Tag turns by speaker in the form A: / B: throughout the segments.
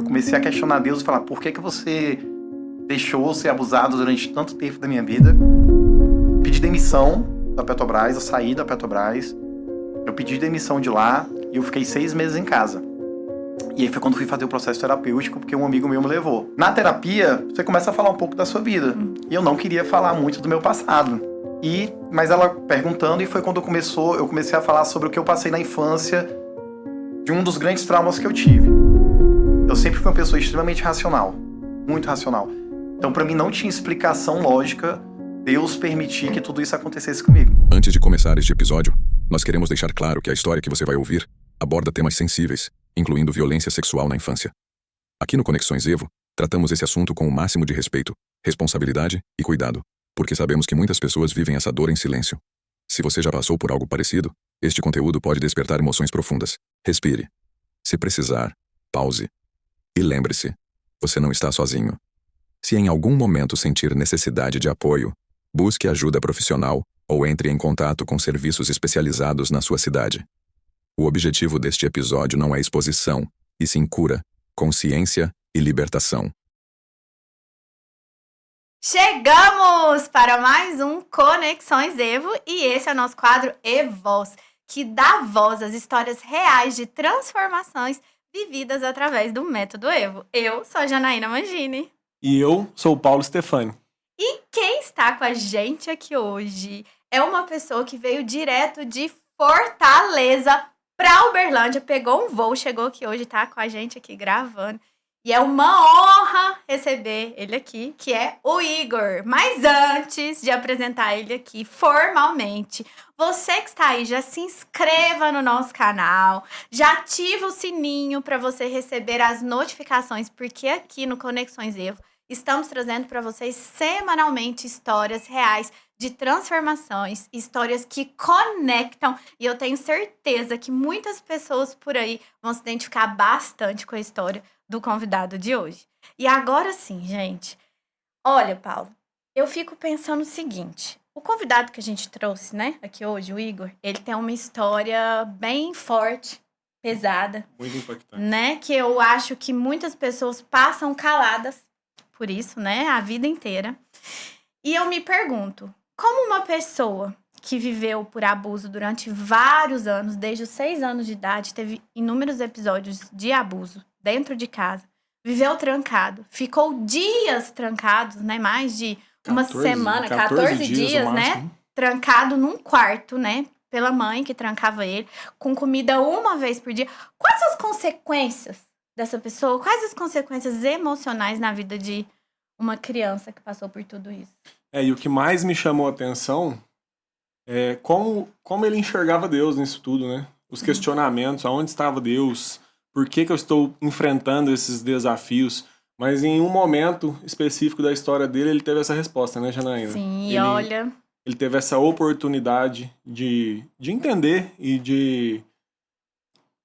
A: comecei a questionar Deus e falar, por que você deixou ser abusado durante tanto tempo da minha vida? Pedi demissão da Petrobras, eu saí da Petrobras, eu pedi demissão de lá e eu fiquei 6 meses em casa. E aí foi quando fui fazer o processo terapêutico, porque um amigo meu me levou. Na terapia, você começa a falar um pouco da sua vida. E eu não queria falar muito do meu passado. Mas ela perguntando, e foi quando eu comecei a falar sobre o que eu passei na infância, de um dos grandes traumas que eu tive. Eu sempre fui uma pessoa extremamente racional, muito racional. Então, pra mim, não tinha explicação lógica Deus permitir que tudo isso acontecesse comigo.
B: Antes de começar este episódio, nós queremos deixar claro que a história que você vai ouvir aborda temas sensíveis, incluindo violência sexual na infância. Aqui no Conexões Evo, tratamos esse assunto com o máximo de respeito, responsabilidade e cuidado, porque sabemos que muitas pessoas vivem essa dor em silêncio. Se você já passou por algo parecido, este conteúdo pode despertar emoções profundas. Respire. Se precisar, pause. E lembre-se, você não está sozinho. Se em algum momento sentir necessidade de apoio, busque ajuda profissional ou entre em contato com serviços especializados na sua cidade. O objetivo deste episódio não é exposição, e sim cura, consciência e libertação.
C: Chegamos para mais um Conexões Evo e esse é o nosso quadro Evoz, que dá voz às histórias reais de transformações vividas através do método Evo. Eu sou a Janaína Mangini.
D: E eu sou o Paulo Stefani.
C: E quem está com a gente aqui hoje é uma pessoa que veio direto de Fortaleza para Uberlândia, pegou um voo, chegou aqui hoje, tá com a gente aqui gravando. E é uma honra receber ele aqui, que é o Igor. Mas antes de apresentar ele aqui formalmente, você que está aí, já se inscreva no nosso canal, já ativa o sininho para você receber as notificações, porque aqui no Conexões Evo estamos trazendo para vocês semanalmente histórias reais de transformações, histórias que conectam, e eu tenho certeza que muitas pessoas por aí vão se identificar bastante com a história do convidado de hoje. E agora sim, gente, olha, Paulo, eu fico pensando o seguinte, o convidado que a gente trouxe, né, aqui hoje, o Igor, ele tem uma história bem forte, pesada,
D: Muito impactante,
C: né, que eu acho que muitas pessoas passam caladas por isso, né, a vida inteira. E eu me pergunto, como uma pessoa que viveu por abuso durante vários anos, desde os 6 anos de idade, teve inúmeros episódios de abuso dentro de casa, viveu trancado, ficou dias trancados, né, mais de uma semana, 14 dias, né, trancado num quarto, né, pela mãe que trancava ele, com comida uma vez por dia. Quais as consequências dessa pessoa? Quais as consequências emocionais na vida de uma criança que passou por tudo isso?
D: E o que mais me chamou a atenção é como ele enxergava Deus nisso tudo, né? Os questionamentos, aonde estava Deus, por que eu estou enfrentando esses desafios. Mas em um momento específico da história dele, ele teve essa resposta, né, Janaína?
C: Sim, e olha...
D: Ele teve essa oportunidade de entender e de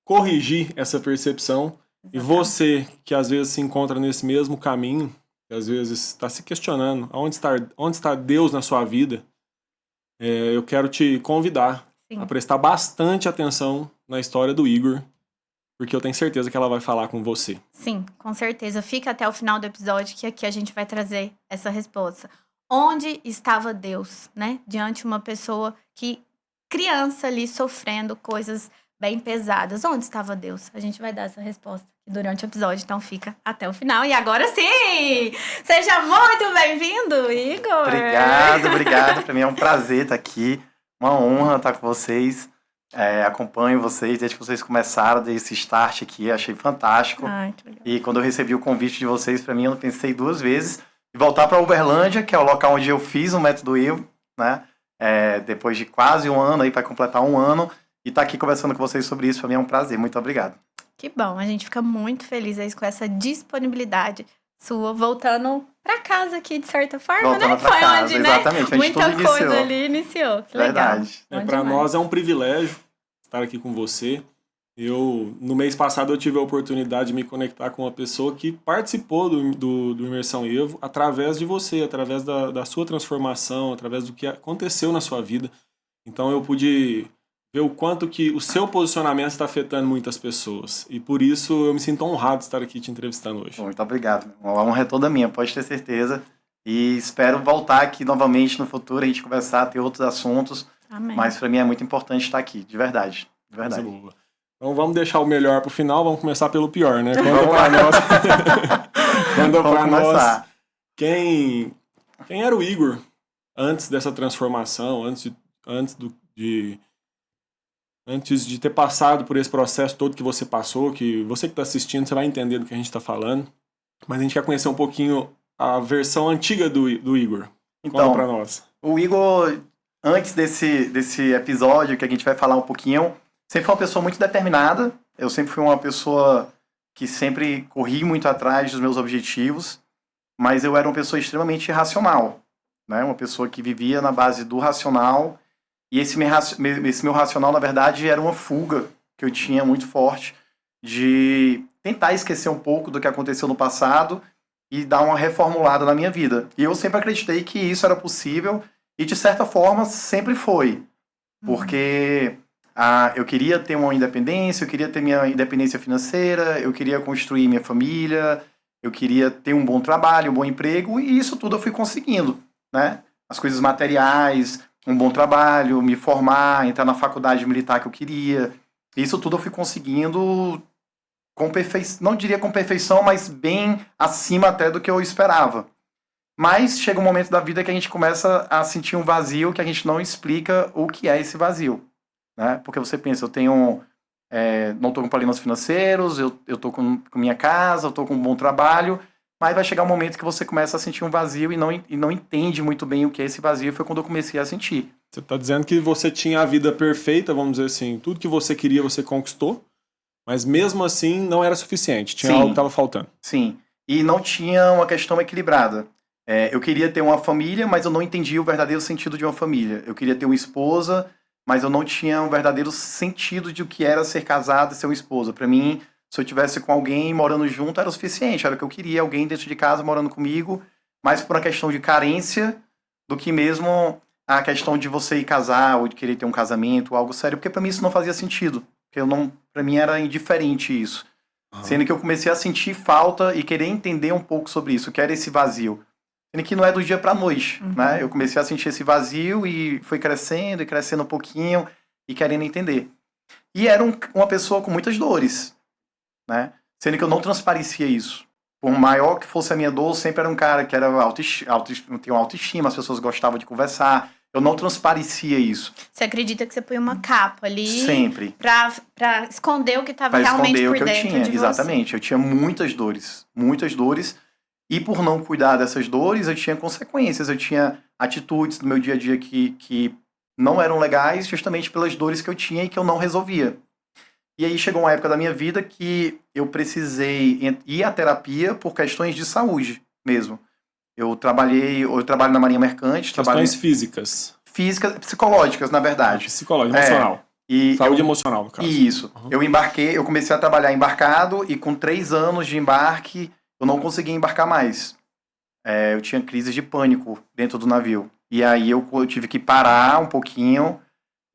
D: corrigir essa percepção. Exatamente. E você, que às vezes se encontra nesse mesmo caminho, que às vezes está se questionando onde está Deus na sua vida, eu quero te convidar a prestar bastante atenção na história do Igor, porque eu tenho certeza que ela vai falar com você.
C: Sim, com certeza. Fica até o final do episódio que aqui a gente vai trazer essa resposta. Onde estava Deus, né? Diante de uma pessoa criança ali, sofrendo coisas bem pesadas. Onde estava Deus? A gente vai dar essa resposta durante o episódio, então fica até o final. E agora sim! Seja muito bem-vindo, Igor!
A: Obrigado. Para mim é um prazer estar aqui. Uma honra estar com vocês. Acompanho vocês desde que vocês começaram, desde esse start aqui. Achei fantástico.
C: Ai, que legal.
A: E quando eu recebi o convite de vocês, para mim, eu não pensei 2 vezes. E voltar para Uberlândia, que é o local onde eu fiz o método Evo, né? Depois de quase 1 ano, aí vai completar 1 ano. E estar aqui conversando com vocês sobre isso, para mim é um prazer. Muito obrigado.
C: Que bom, a gente fica muito feliz aí com essa disponibilidade sua, voltando para casa aqui, de certa forma,
A: voltando
C: né?
A: Foi
C: casa,
A: onde, exatamente,
C: né? Muita
A: tudo
C: coisa
A: iniciou.
C: ali iniciou. Que
A: Verdade.
C: legal.
D: Para nós é um privilégio estar aqui com você. No mês passado, eu tive a oportunidade de me conectar com uma pessoa que participou do Imersão Evo através de você, através da sua transformação, através do que aconteceu na sua vida. Então, eu pude ver o quanto que o seu posicionamento está afetando muitas pessoas. E por isso eu me sinto honrado de estar aqui te entrevistando hoje.
A: Muito obrigado. A honra é toda minha, pode ter certeza. E espero voltar aqui novamente no futuro, a gente conversar, ter outros assuntos.
C: Amém.
A: Mas para mim é muito importante estar aqui, de verdade. De verdade.
D: Boa. Então vamos deixar o melhor para o final, vamos começar pelo pior, né? Conta para nós. Conta para nós. Quem era o Igor antes dessa transformação, antes de ter passado por esse processo todo que você passou, que você que está assistindo, você vai entender do que a gente está falando. Mas a gente quer conhecer um pouquinho a versão antiga do Igor.
A: Então,
D: conta para nós.
A: O Igor, antes desse episódio que a gente vai falar um pouquinho, sempre foi uma pessoa muito determinada. Eu sempre fui uma pessoa que sempre corri muito atrás dos meus objetivos, mas eu era uma pessoa extremamente irracional, né? Uma pessoa que vivia na base do racional, e esse meu racional, na verdade, era uma fuga que eu tinha muito forte de tentar esquecer um pouco do que aconteceu no passado e dar uma reformulada na minha vida. E eu sempre acreditei que isso era possível, e de certa forma sempre foi, porque eu queria ter uma independência, eu queria ter minha independência financeira, eu queria construir minha família, eu queria ter um bom trabalho, um bom emprego, e isso tudo eu fui conseguindo, né? As coisas materiais, um bom trabalho, me formar, entrar na faculdade militar que eu queria. Isso tudo eu fui conseguindo com perfeição, não diria com perfeição, mas bem acima até do que eu esperava. Mas chega um momento da vida que a gente começa a sentir um vazio que a gente não explica o que é esse vazio, né? Porque você pensa, eu tenho... não estou com problemas financeiros, eu estou com minha casa, eu estou com um bom trabalho, mas vai chegar um momento que você começa a sentir um vazio e não entende muito bem o que é esse vazio, e foi quando eu comecei a sentir.
D: Você está dizendo que você tinha a vida perfeita, vamos dizer assim, tudo que você queria você conquistou, mas mesmo assim não era suficiente, tinha algo que estava faltando.
A: Sim, e não tinha uma questão equilibrada. Eu queria ter uma família, mas eu não entendia o verdadeiro sentido de uma família. Eu queria ter uma esposa, mas eu não tinha um verdadeiro sentido de o que era ser casado e ser uma esposa. Para mim, se eu tivesse com alguém morando junto, era o suficiente, era o que eu queria, alguém dentro de casa morando comigo, mais por uma questão de carência do que mesmo a questão de você ir casar ou de querer ter um casamento, algo sério, porque para mim isso não fazia sentido, porque para mim era indiferente isso. Sendo que eu comecei a sentir falta e querer entender um pouco sobre isso, que era esse vazio. Sendo que não é do dia para a noite, né? Eu comecei a sentir esse vazio e foi crescendo e crescendo um pouquinho e querendo entender. E era uma pessoa com muitas dores, né? Sendo que eu não transparecia isso. Por maior que fosse a minha dor, sempre era um cara que era tinha uma autoestima, as pessoas gostavam de conversar. Eu não transparecia isso.
C: Você acredita que você põe uma capa ali?
A: Sempre.
C: Pra esconder o que estava realmente por dentro de você?
A: Exatamente. Eu tinha muitas dores. Muitas dores. E por não cuidar dessas dores, eu tinha consequências. Eu tinha atitudes no meu dia a dia que não eram legais, justamente pelas dores que eu tinha e que eu não resolvia. E aí chegou uma época da minha vida que eu precisei ir à terapia por questões de saúde mesmo. Eu trabalho na Marinha Mercante.
D: Questões físicas.
A: Físicas, psicológicas, na verdade.
D: Psicológica, emocional. Saúde emocional, no caso.
A: Isso. Eu comecei a trabalhar embarcado e com 3 anos de embarque, eu não conseguia embarcar mais. Eu tinha crises de pânico dentro do navio. E aí eu tive que parar um pouquinho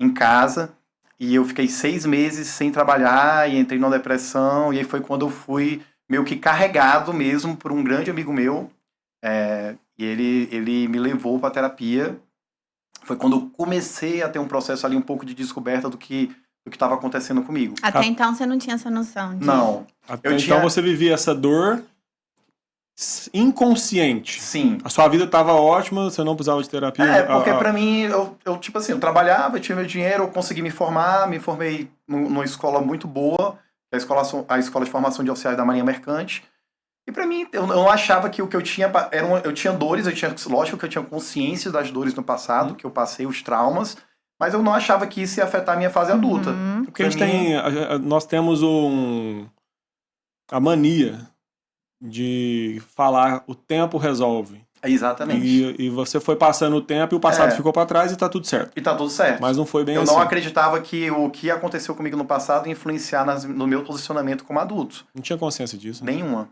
A: em casa. E eu fiquei 6 meses sem trabalhar e entrei numa depressão. E aí foi quando eu fui meio que carregado mesmo por um grande amigo meu. E ele me levou para terapia. Foi quando eu comecei a ter um processo ali um pouco de descoberta do que estava acontecendo comigo.
C: Até então você não tinha essa noção?
A: Não.
D: Então você vivia essa dor inconsciente.
A: Sim.
D: A sua vida estava ótima, você não precisava de terapia.
A: Porque pra mim, eu tipo assim, eu trabalhava, eu tinha meu dinheiro, eu consegui me formei numa escola muito boa, a escola de formação de oficiais da Marinha Mercante. E pra mim, eu não achava que o que eu tinha eu tinha dores, lógico que eu tinha consciência das dores no passado, que eu passei os traumas, mas eu não achava que isso ia afetar a minha fase adulta.
D: Porque nós temos a mania de falar o tempo resolve.
A: Exatamente.
D: E você foi passando o tempo e o passado ficou para trás e tá tudo certo.
A: E tá tudo certo.
D: Mas não foi bem assim.
A: Eu não acreditava que o que aconteceu comigo no passado ia influenciar no meu posicionamento como adulto.
D: Não tinha consciência disso.
A: Nenhuma.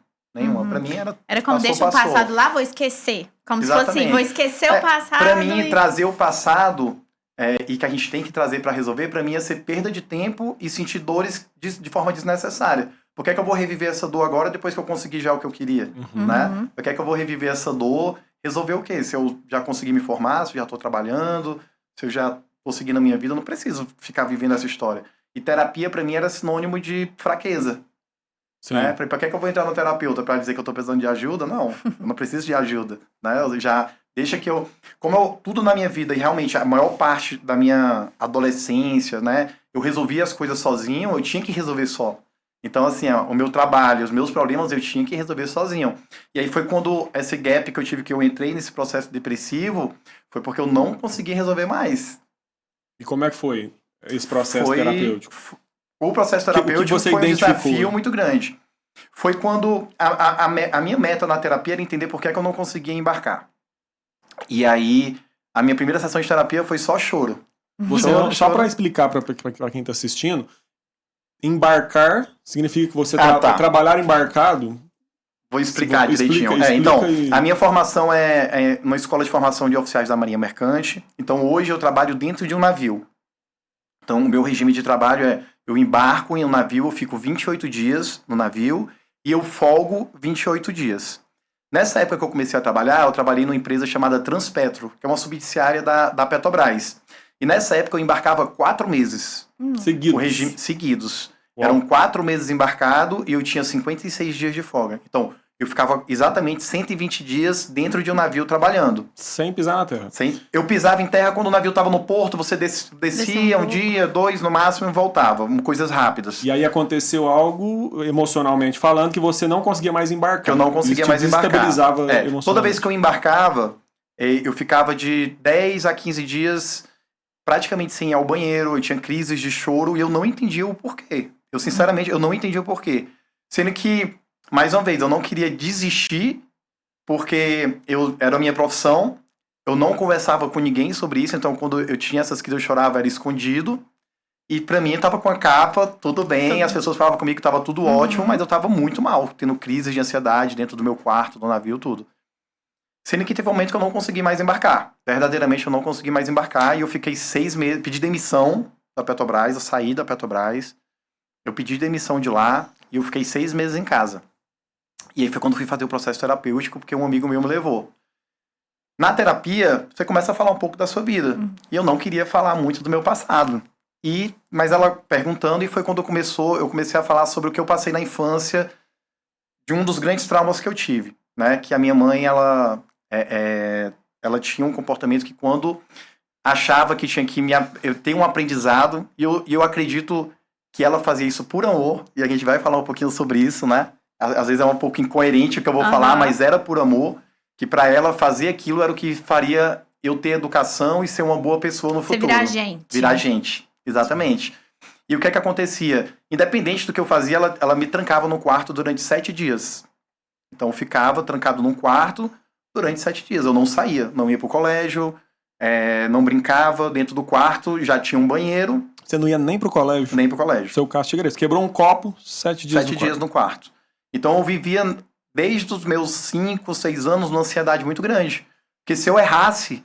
A: Pra mim
C: era como deixa o passado lá, vou esquecer. Como se fosse assim, vou esquecer o passado.
A: Pra mim, trazer o passado e que a gente tem que trazer para resolver, para mim é ser perda de tempo e sentir dores de forma desnecessária. Por que é que eu vou reviver essa dor agora depois que eu consegui já o que eu queria? Né? Por que é que eu vou reviver essa dor? Resolver o quê? Se eu já consegui me formar, se eu já estou trabalhando, se eu já estou seguindo a minha vida, eu não preciso ficar vivendo essa história. E terapia, para mim, era sinônimo de fraqueza. Né? Para que é que eu vou entrar no terapeuta? Para dizer que eu estou precisando de ajuda? Não, eu não preciso de ajuda. Né? Eu já... Deixa que eu... tudo na minha vida, e realmente a maior parte da minha adolescência, né? Eu resolvia as coisas sozinho, eu tinha que resolver só. Então, assim, o meu trabalho, os meus problemas, eu tinha que resolver sozinho. E aí foi quando esse gap que eu tive, que eu entrei nesse processo depressivo, foi porque eu não consegui resolver mais.
D: E como é que foi esse processo terapêutico?
A: O processo terapêutico
D: você
A: foi um
D: identificou?
A: Desafio muito grande. Foi quando a minha meta na terapia era entender por que é que eu não conseguia embarcar. E aí, a minha primeira sessão de terapia foi só choro.
D: Só para explicar para quem está assistindo, embarcar significa que você trabalhar embarcado?
A: Vou explicar direitinho. Então, a minha formação é numa escola de formação de oficiais da Marinha Mercante. Então, hoje eu trabalho dentro de um navio. Então, o meu regime de trabalho é: eu embarco em um navio, eu fico 28 dias no navio e eu folgo 28 dias. Nessa época que eu comecei a trabalhar, eu trabalhei numa empresa chamada Transpetro, que é uma subsidiária da Petrobras. E nessa época eu embarcava 4 meses. Seguidos.
D: Uau.
A: Eram 4 meses embarcado e eu tinha 56 dias de folga. Então, eu ficava exatamente 120 dias dentro de um navio trabalhando.
D: Sem pisar na terra.
A: Eu pisava em terra quando o navio estava no porto, você descia um dia, 2 no máximo e voltava. Coisas rápidas.
D: E aí aconteceu algo, emocionalmente falando, que você não conseguia mais embarcar.
A: Que eu não conseguia mais embarcar.
D: Desestabilizava emocionalmente.
A: Toda vez que eu embarcava, eu ficava de 10 a 15 dias praticamente sem ir ao banheiro, eu tinha crises de choro e eu não entendia o porquê. Eu, sinceramente, eu não entendia o porquê. Sendo que, mais uma vez, eu não queria desistir, porque era a minha profissão, eu não conversava com ninguém sobre isso, então quando eu tinha essas crises eu chorava, era escondido, e pra mim eu tava com a capa, tudo bem, as pessoas falavam comigo que tava tudo ótimo, mas eu tava muito mal, tendo crises de ansiedade dentro do meu quarto, do navio, tudo. Sendo que teve um momento que eu não consegui mais embarcar. Verdadeiramente eu não consegui mais embarcar, e eu fiquei 6 meses, pedi demissão da Petrobras, eu saí da Petrobras, eu pedi demissão de lá, e eu fiquei 6 meses em casa. E aí foi quando fui fazer o processo terapêutico, porque um amigo meu me levou. Na terapia, você começa a falar um pouco da sua vida. E eu não queria falar muito do meu passado. Mas ela perguntando, e foi quando eu comecei a falar sobre o que eu passei na infância, de um dos grandes traumas que eu tive, né? Que a minha mãe, ela tinha um comportamento que quando achava que tinha que eu ter um aprendizado, e eu acredito que ela fazia isso por amor, e a gente vai falar um pouquinho sobre isso, né? Às vezes é um pouco incoerente o que eu vou falar, mas era por amor, que pra ela fazer aquilo era o que faria eu ter educação e ser uma boa pessoa no futuro.
C: Virar gente.
A: Virar gente, exatamente. E o que é que acontecia? Independente do que eu fazia, ela me trancava no quarto durante 7 dias. Então eu ficava trancado num quarto durante 7 dias. Eu não saía, não ia pro colégio, não brincava dentro do quarto, já tinha um banheiro.
D: Você não ia nem pro colégio?
A: Nem pro colégio.
D: Seu caso você quebrou um copo, 7 dias
A: 7 dias no quarto. Então eu vivia desde os meus 5, 6 anos numa ansiedade muito grande. Porque se eu errasse,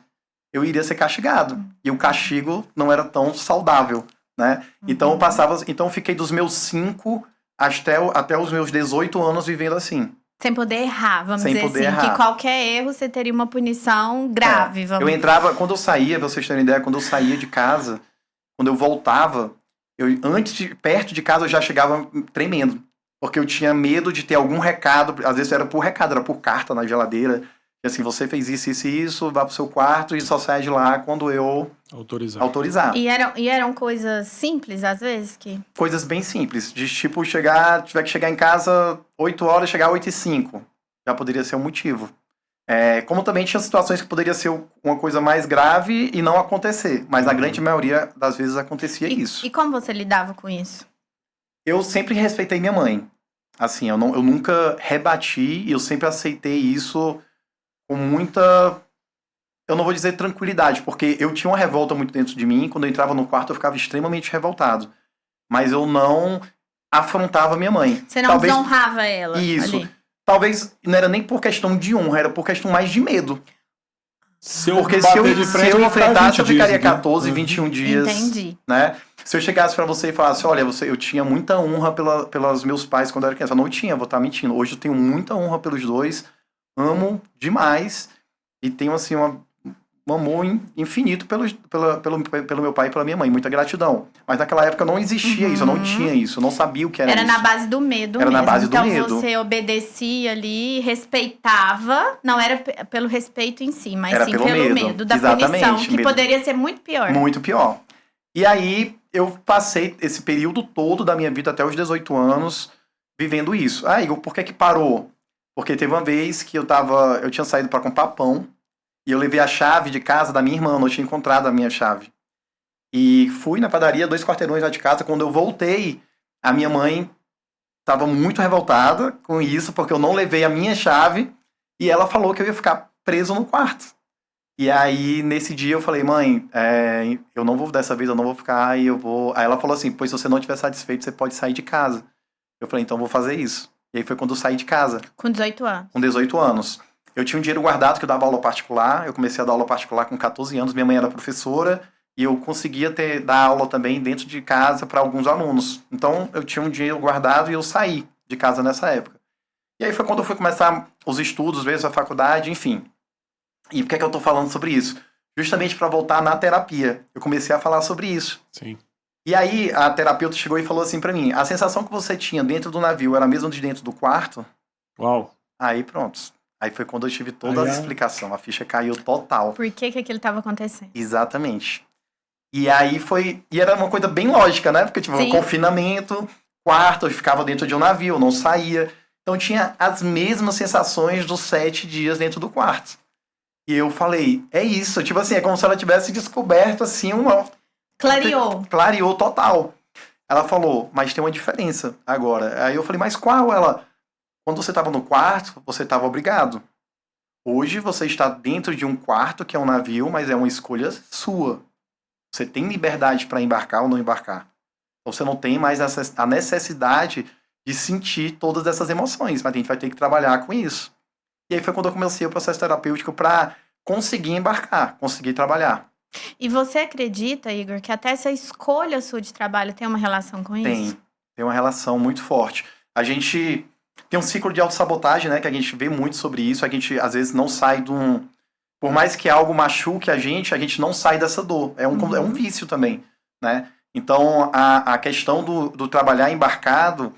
A: eu iria ser castigado. E o castigo não era tão saudável, né? Então eu fiquei dos meus 5 até os meus 18 anos vivendo assim.
C: Sem poder errar, vamos dizer assim. Que qualquer erro você teria uma punição grave.
A: Eu entrava, quando eu saía, pra vocês terem ideia, quando eu saía de casa, quando eu voltava, perto de casa eu já chegava tremendo. Porque eu tinha medo de ter algum recado, às vezes era por recado, era por carta na geladeira. E assim, você fez isso e isso, vá pro seu quarto e só sai de lá quando eu autorizar.
C: E eram coisas simples, às vezes?
A: Coisas bem simples, de tipo tiver que chegar em casa 8 horas, chegar 8h05. Já poderia ser um motivo. Como também tinha situações que poderia ser uma coisa mais grave e não acontecer. Mas na grande maioria das vezes acontecia isso.
C: E como você lidava com isso?
A: Eu sempre respeitei minha mãe. Assim, eu nunca rebati, eu sempre aceitei isso com muita, eu não vou dizer tranquilidade, porque eu tinha uma revolta muito dentro de mim, quando eu entrava no quarto eu ficava extremamente revoltado. Mas eu não afrontava minha mãe.
C: Você não desonrava ela.
A: Isso.
C: Ali.
A: Talvez não era nem por questão de honra, era por questão mais de medo. Porque se eu enfrentasse, eu ficaria
D: dias,
A: 14, 21 dias.
C: Entendi.
A: Né? Se eu chegasse pra você e falasse, olha, eu tinha muita honra pelos meus pais quando eu era criança. Eu não tinha, vou estar mentindo. Hoje eu tenho muita honra pelos dois, amo demais e tenho, assim, um amor infinito pelo meu pai e pela minha mãe. Muita gratidão. Mas naquela época não existia isso, eu não tinha isso, eu não sabia o que era isso.
C: Era na base do medo
A: Era
C: mesmo.
A: na base do
C: então
A: medo.
C: você obedecia ali, respeitava, não era pelo respeito em si, mas
A: Era
C: sim
A: pelo
C: pelo
A: medo.
C: medo da
A: Exatamente,
C: punição, que
A: medo.
C: poderia ser muito pior.
A: Muito pior. E aí eu passei esse período todo da minha vida, até os 18 anos, vivendo isso. Ah, Igor, por que parou? Porque teve uma vez que eu tinha saído para comprar pão, e eu levei a chave de casa da minha irmã, não tinha encontrado a minha chave. E fui na padaria, 2 quarteirões lá de casa. Quando eu voltei, a minha mãe estava muito revoltada com isso, porque eu não levei a minha chave, e ela falou que eu ia ficar preso no quarto. E aí, nesse dia, eu falei, mãe, eu não vou, dessa vez eu não vou ficar, e eu vou... Aí ela falou assim, pois se você não estiver satisfeito, você pode sair de casa. Eu falei, então eu vou fazer isso. E aí foi quando eu saí de casa.
C: Com 18 anos.
A: Com 18 anos. Eu tinha um dinheiro guardado que eu dava aula particular. Eu comecei a dar aula particular com 14 anos. Minha mãe era professora e eu conseguia dar aula também dentro de casa para alguns alunos. Então, eu tinha um dinheiro guardado e eu saí de casa nessa época. E aí foi quando eu fui começar os estudos, mesmo a faculdade, enfim. E por que é que eu tô falando sobre isso? Justamente para voltar na terapia. Eu comecei a falar sobre isso.
D: Sim.
A: E aí, a terapeuta chegou e falou assim para mim, a sensação que você tinha dentro do navio era a mesma de dentro do quarto?
D: Uau.
A: Aí, pronto. Aí foi quando eu tive toda a explicação. A ficha caiu total.
C: Por que aquilo estava acontecendo?
A: Exatamente. E aí foi... E era uma coisa bem lógica, né? Porque, tipo,
C: Sim.
A: confinamento, quarto, eu ficava dentro de um navio, eu não saía. Então, tinha as mesmas sensações dos 7 dias dentro do quarto. E eu falei, é isso. Tipo assim, é como se ela tivesse descoberto, assim,
C: Clareou.
A: Clareou total. Ela falou, mas tem uma diferença agora. Aí eu falei, mas qual? Ela... Quando você estava no quarto, você estava obrigado. Hoje você está dentro de um quarto, que é um navio, mas é uma escolha sua. Você tem liberdade para embarcar ou não embarcar. Você não tem mais a necessidade de sentir todas essas emoções, mas a gente vai ter que trabalhar com isso. E aí foi quando eu comecei o processo terapêutico para conseguir embarcar, conseguir trabalhar.
C: E você acredita, Igor, que até essa escolha sua de trabalho tem uma relação com isso?
A: Tem uma relação muito forte. A gente... Tem um ciclo de autossabotagem, né? Que a gente vê muito sobre isso. A gente, às vezes, não sai de um... Por mais que algo machuque a gente não sai dessa dor. É um vício também, né? Então, a questão do trabalhar embarcado,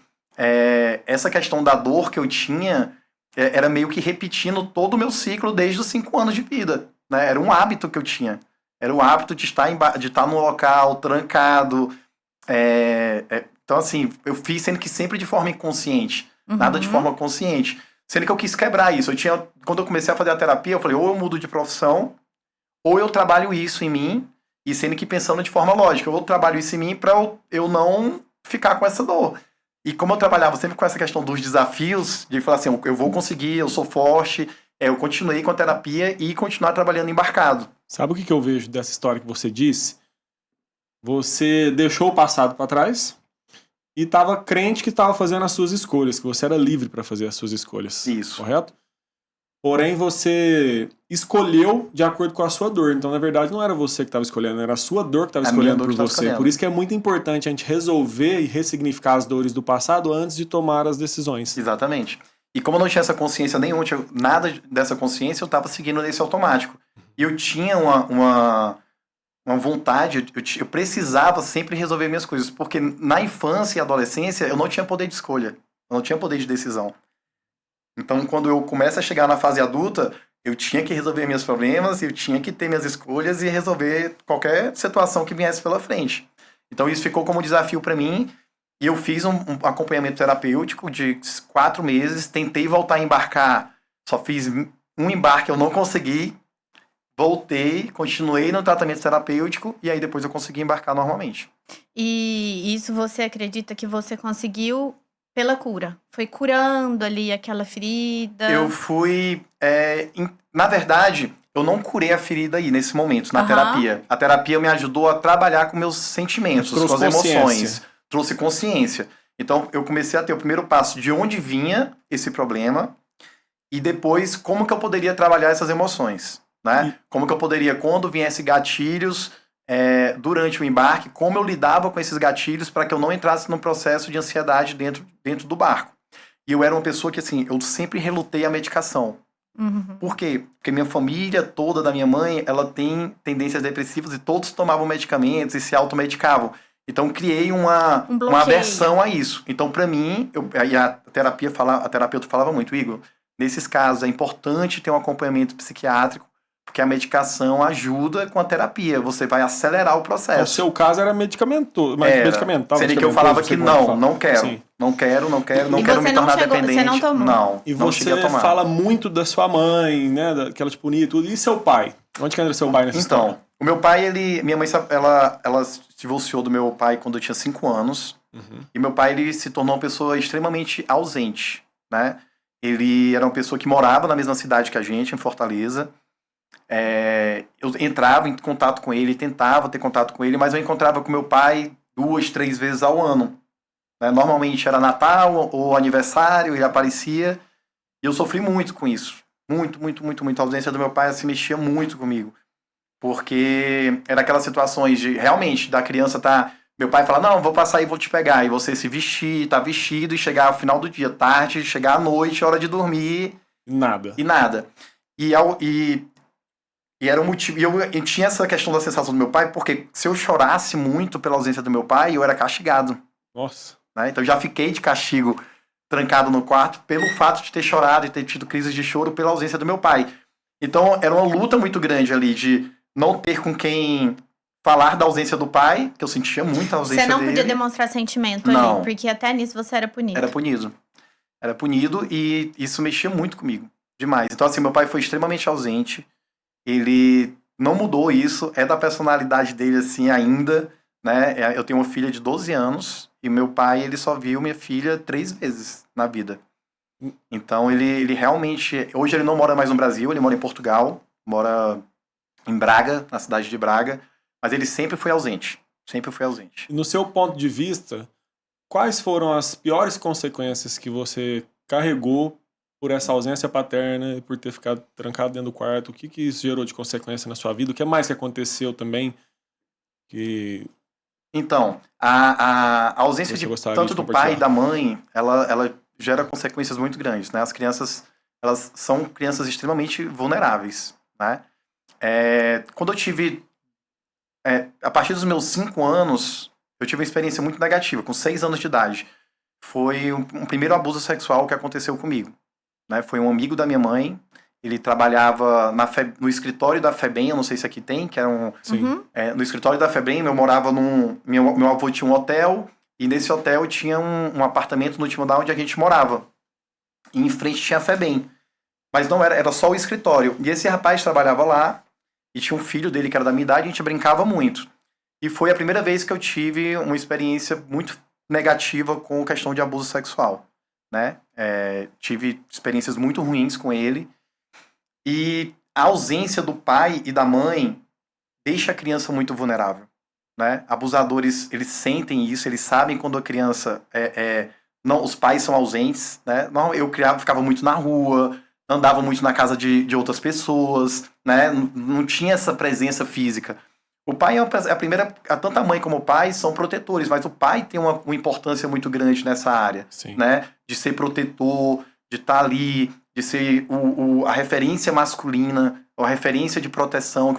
A: essa questão da dor que eu tinha, era meio que repetindo todo o meu ciclo desde os 5 anos de vida, né? Era um hábito que eu tinha. Era o hábito de estar num local trancado. Então, assim, eu fiz sendo que sempre de forma inconsciente. Nada de forma consciente. Sendo que eu quis quebrar isso. Quando eu comecei a fazer a terapia, eu falei, ou eu mudo de profissão, ou eu trabalho isso em mim, e sendo que pensando de forma lógica, ou eu trabalho isso em mim para eu não ficar com essa dor. E como eu trabalhava sempre com essa questão dos desafios, de falar assim, eu vou conseguir, eu sou forte, eu continuei com a terapia e continuar trabalhando embarcado.
D: Sabe o que eu vejo dessa história que você disse? Você deixou o passado para trás e estava crente que estava fazendo as suas escolhas, que você era livre para fazer as suas escolhas.
A: Isso.
D: Correto? Porém, você escolheu de acordo com a sua dor. Então, na verdade, não era você que estava escolhendo, era a sua dor que estava escolhendo por você. Por isso que é muito importante a gente resolver e ressignificar as dores do passado antes de tomar as decisões.
A: Exatamente. E como eu não tinha essa consciência nenhuma, nada dessa consciência, eu estava seguindo nesse automático. E eu tinha uma vontade, eu precisava sempre resolver minhas coisas, porque na infância e adolescência eu não tinha poder de escolha, eu não tinha poder de decisão. Então, quando eu começo a chegar na fase adulta, eu tinha que resolver meus problemas, eu tinha que ter minhas escolhas e resolver qualquer situação que viesse pela frente. Então, isso ficou como desafio para mim, e eu fiz um acompanhamento terapêutico de 4 meses, tentei voltar a embarcar, só fiz um embarque, eu não consegui. Voltei, continuei no tratamento terapêutico e aí depois eu consegui embarcar normalmente.
C: E isso você acredita que você conseguiu pela cura? Foi curando ali aquela ferida?
A: Eu fui... na verdade, eu não curei a ferida aí nesse momento, na terapia. A terapia me ajudou a trabalhar com meus sentimentos, com as emoções. Trouxe consciência. Então, eu comecei a ter o primeiro passo de onde vinha esse problema e depois como que eu poderia trabalhar essas emoções. né? Como que eu poderia, quando viesse gatilhos durante o embarque, como eu lidava com esses gatilhos para que eu não entrasse num processo de ansiedade dentro do barco. E eu era uma pessoa que, assim, eu sempre relutei à medicação. Por quê? Porque minha família toda da minha mãe, ela tem tendências depressivas e todos tomavam medicamentos e se automedicavam. Então, criei uma aversão a isso. Então, para mim, a terapeuta falava muito, Igor, nesses casos é importante ter um acompanhamento psiquiátrico, porque a medicação ajuda com a terapia. Você vai acelerar o processo.
D: No seu caso era medicamentoso.
A: Seria que eu falava que não quero.
D: Sim.
A: Não quero me tornar dependente.
C: Você não tomou.
A: Não,
D: e
A: não
D: você
A: cheguei a tomar.
D: fala muito da sua mãe, né? Que ela te punia e tudo. E seu pai? Onde que entra seu pai nessa história?
A: O meu pai, minha mãe, ela se divorciou do meu pai quando eu tinha 5 anos. E meu pai, ele se tornou uma pessoa extremamente ausente, né? Ele era uma pessoa que morava na mesma cidade que a gente, em Fortaleza. Eu entrava em contato com ele, tentava ter contato com ele, mas eu encontrava com meu pai 2, 3 vezes ao ano. Né? Normalmente era Natal ou aniversário, ele aparecia. E eu sofri muito com isso. Muito. A ausência do meu pai se mexia muito comigo. Porque era aquelas situações de, realmente, da criança tá... Meu pai fala, não, vou passar e vou te pegar. E você se vestir, tá vestido, e chegar ao final do dia, tarde, chegar à noite, hora de dormir.
D: Nada.
A: E era um motivo... E eu tinha essa questão da sensação do meu pai, porque se eu chorasse muito pela ausência do meu pai, eu era castigado.
D: Nossa.
A: Né? Então eu já fiquei de castigo trancado no quarto pelo fato de ter chorado e ter tido crises de choro pela ausência do meu pai. Então era uma luta muito grande ali de não ter com quem falar da ausência do pai, que eu sentia muito a ausência dele.
C: Você não podia demonstrar sentimento
A: Não.
C: ali, porque até nisso você era punido.
A: Era punido e isso mexia muito comigo, demais. Então assim, meu pai foi extremamente ausente, ele não mudou isso, é da personalidade dele assim ainda, né? Eu tenho uma filha de 12 anos e meu pai, ele só viu minha filha 3 vezes na vida. Então ele realmente, hoje ele não mora mais no Brasil, ele mora em Portugal, mora em Braga, na cidade de Braga, mas ele sempre foi ausente.
D: E no seu ponto de vista, quais foram as piores consequências que você carregou por essa ausência paterna e por ter ficado trancado dentro do quarto? O que isso gerou de consequência na sua vida? O que mais que aconteceu também?
A: Então, a ausência tanto do pai e da mãe, ela gera consequências muito grandes, né? As crianças, elas são crianças extremamente vulneráveis, né? Quando eu tive... a partir dos meus 5 anos, eu tive uma experiência muito negativa, com 6 anos de idade. Foi um primeiro abuso sexual que aconteceu comigo. Né? Foi um amigo da minha mãe, ele trabalhava no escritório da FEBEM, eu não sei se aqui tem, que era no escritório da FEBEM, eu morava meu avô tinha um hotel, e nesse hotel tinha um apartamento no último andar onde a gente morava. E em frente tinha a FEBEM. Mas não era só o escritório. E esse rapaz trabalhava lá, e tinha um filho dele que era da minha idade, e a gente brincava muito. E foi a primeira vez que eu tive uma experiência muito negativa com a questão de abuso sexual. Né? Tive experiências muito ruins com ele. E a ausência do pai e da mãe deixa a criança muito vulnerável. Né? Abusadores, eles sentem isso, eles sabem quando a criança... não, os pais são ausentes. Né? Não, eu ficava muito na rua, andava muito na casa de outras pessoas, né? Não tinha essa presença física. O pai a primeira... Tanto a mãe como o pai são protetores, mas o pai tem uma importância muito grande nessa área.
D: Sim.
A: Né? De ser protetor, de estar ali, de ser a referência masculina, a referência de proteção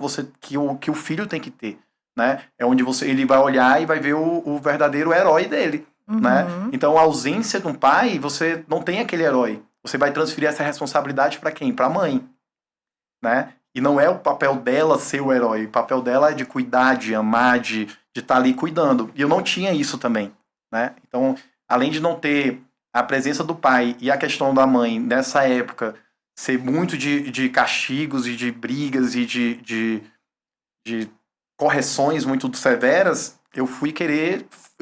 A: que o filho tem que ter. Né? É onde ele vai olhar e vai ver o verdadeiro herói dele. Né? Então, a ausência de um pai, você não tem aquele herói. Você vai transferir essa responsabilidade para quem? Para a mãe. Né? E não é o papel dela ser o herói. O papel dela é de cuidar, de amar, de estar ali cuidando. E eu não tinha isso também. Né? Então, além de não ter a presença do pai e a questão da mãe nessa época ser muito de castigos e de brigas e de correções muito severas, eu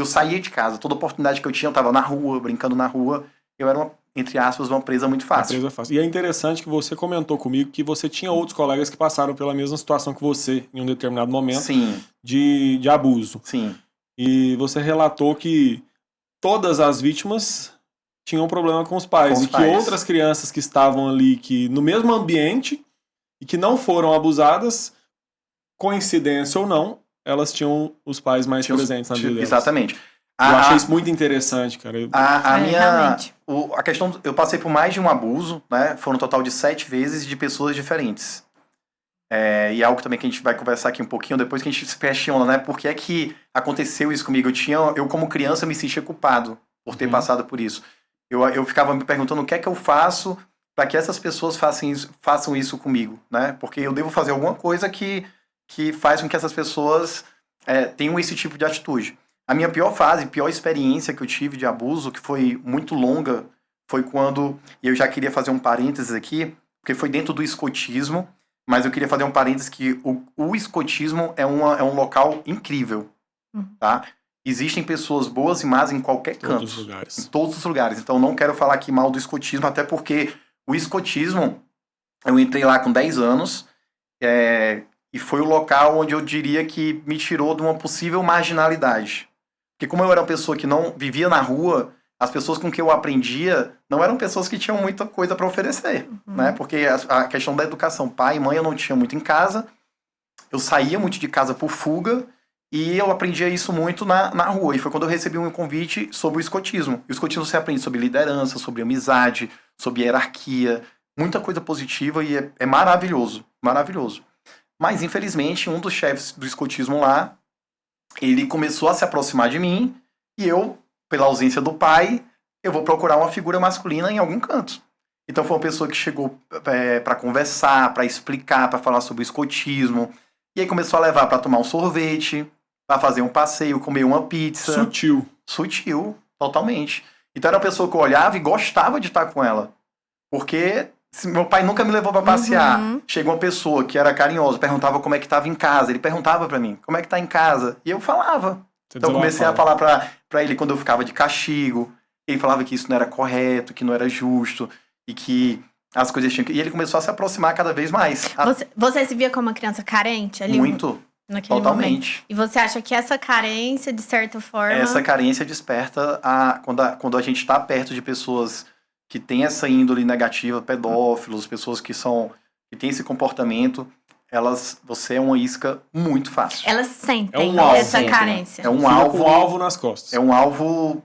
A: saía de casa. Toda oportunidade que eu tinha, eu estava na rua, brincando na rua. Eu era entre aspas, uma presa muito fácil.
D: Uma presa fácil. E é interessante que você comentou comigo que você tinha outros colegas que passaram pela mesma situação que você em um determinado momento.
A: Sim.
D: De abuso.
A: Sim.
D: E você relatou que todas as vítimas tinham problema com os pais. Que outras crianças que estavam ali, que no mesmo ambiente, e que não foram abusadas, coincidência ou não, elas tinham os pais mais presentes na vida delas.
A: Exatamente.
D: Eu achei isso muito interessante, cara.
A: A questão, eu passei por mais de um abuso, né? Foram um total de 7 vezes de pessoas diferentes. E algo também que a gente vai conversar aqui um pouquinho depois, que a gente se questiona, né? Por que é que aconteceu isso comigo? Eu como criança, me sentia culpado por ter passado por isso. Eu ficava me perguntando o que é que eu faço para que essas pessoas façam isso comigo, né? Porque eu devo fazer alguma coisa que faz com que essas pessoas tenham esse tipo de atitude. A minha pior fase, pior experiência que eu tive de abuso, que foi muito longa, foi quando... E eu já queria fazer um parênteses aqui, porque foi dentro do escotismo, mas eu queria fazer um parênteses que o escotismo é um local incrível, tá? Existem pessoas boas e más em qualquer canto. Em todos os lugares. Então, não quero falar aqui mal do escotismo, até porque o escotismo, eu entrei lá com 10 anos, e foi o local onde eu diria que me tirou de uma possível marginalidade. Porque como eu era uma pessoa que não vivia na rua, as pessoas com quem eu aprendia não eram pessoas que tinham muita coisa para oferecer, né? Porque a questão da educação, pai e mãe eu não tinha muito em casa, eu saía muito de casa por fuga, e eu aprendia isso muito na rua. E foi quando eu recebi um convite sobre o escotismo. E o escotismo você aprende sobre liderança, sobre amizade, sobre hierarquia, muita coisa positiva, e é maravilhoso, maravilhoso. Mas, infelizmente, um dos chefes do escotismo lá, ele começou a se aproximar de mim, e eu, pela ausência do pai, eu vou procurar uma figura masculina em algum canto. Então foi uma pessoa que chegou para conversar, para explicar, para falar sobre o escotismo, e aí começou a levar para tomar um sorvete, para fazer um passeio, comer uma pizza. Sutil, totalmente. Então era uma pessoa que eu olhava e gostava de estar com ela, porque... Meu pai nunca me levou pra passear. Chegou uma pessoa que era carinhosa, perguntava como é que tava em casa. Ele perguntava pra mim, como é que tá em casa? E eu falava. Então eu comecei a falar pra ele quando eu ficava de castigo. Ele falava que isso não era correto, que não era justo, e que as coisas tinham que... E ele começou a se aproximar cada vez mais.
C: Você se via como uma criança carente ali?
A: Muito. Totalmente.
C: Momento. E você acha que essa carência, de certa forma...
A: Essa carência desperta quando a gente tá perto de pessoas... que tem essa índole negativa, pedófilos, pessoas que têm esse comportamento, você é uma isca muito fácil.
C: Elas sentem essa carência.
D: É um alvo nas costas.
A: É um alvo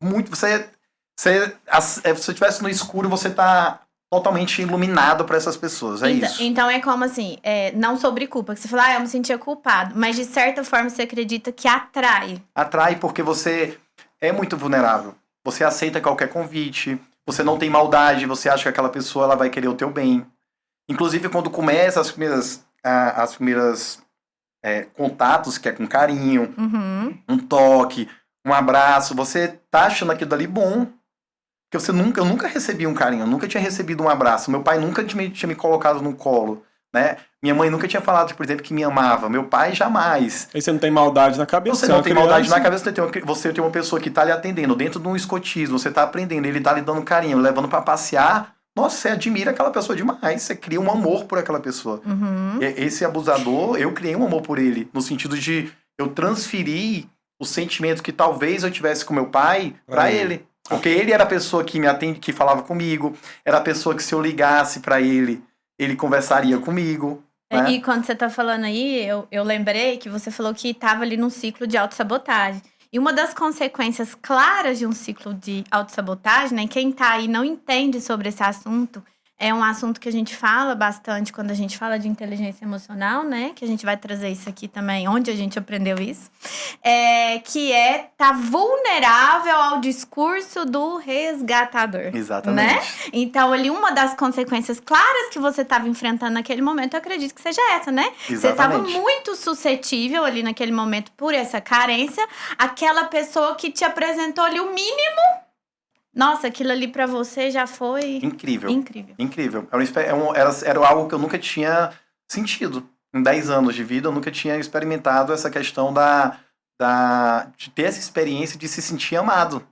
A: muito... Se você estivesse no escuro, você tá totalmente iluminado para essas pessoas, isso.
C: Então é como assim, não sobre culpa, que você fala, eu me sentia culpado, mas de certa forma você acredita que atrai.
A: Atrai porque você é muito vulnerável. Você aceita qualquer convite... Você não tem maldade, você acha que aquela pessoa ela vai querer o teu bem. Inclusive, quando começa as primeiras contatos, que é com carinho, um toque, um abraço, você tá achando aquilo dali bom. Porque eu nunca recebi um carinho, eu nunca tinha recebido um abraço. Meu pai nunca tinha me colocado no colo, né? Minha mãe nunca tinha falado, por exemplo, que me amava. Meu pai, jamais.
D: Aí você não tem maldade na cabeça.
A: Você não tem maldade na cabeça, você tem uma pessoa que tá lhe atendendo dentro de um escotismo, você tá aprendendo, ele tá lhe dando carinho, levando pra passear. Nossa, você admira aquela pessoa demais, você cria um amor por aquela pessoa. Esse abusador, eu criei um amor por ele, no sentido de eu transferir o sentimento que talvez eu tivesse com meu pai pra ele. Porque ele era a pessoa que me atende, que falava comigo, era a pessoa que se eu ligasse pra ele conversaria comigo. Né?
C: E quando você tá falando aí, eu lembrei que você falou que tava ali num ciclo de autossabotagem. E uma das consequências claras de um ciclo de autossabotagem, né? Quem tá aí não entende sobre esse assunto, é um assunto que a gente fala bastante quando a gente fala de inteligência emocional, né? Que a gente vai trazer isso aqui também, onde a gente aprendeu isso. Que tá vulnerável ao discurso do resgatador.
A: Exatamente.
C: Né? Então, ali, uma das consequências claras que você estava enfrentando naquele momento, eu acredito que seja essa, né?
A: Exatamente.
C: Você estava muito suscetível ali naquele momento por essa carência. Aquela pessoa que te apresentou ali o mínimo... Nossa, aquilo ali pra você já foi...
A: Incrível.
C: Incrível.
A: Era algo que eu nunca tinha sentido. Em 10 anos de vida, eu nunca tinha experimentado essa questão de ter essa experiência de se sentir amado.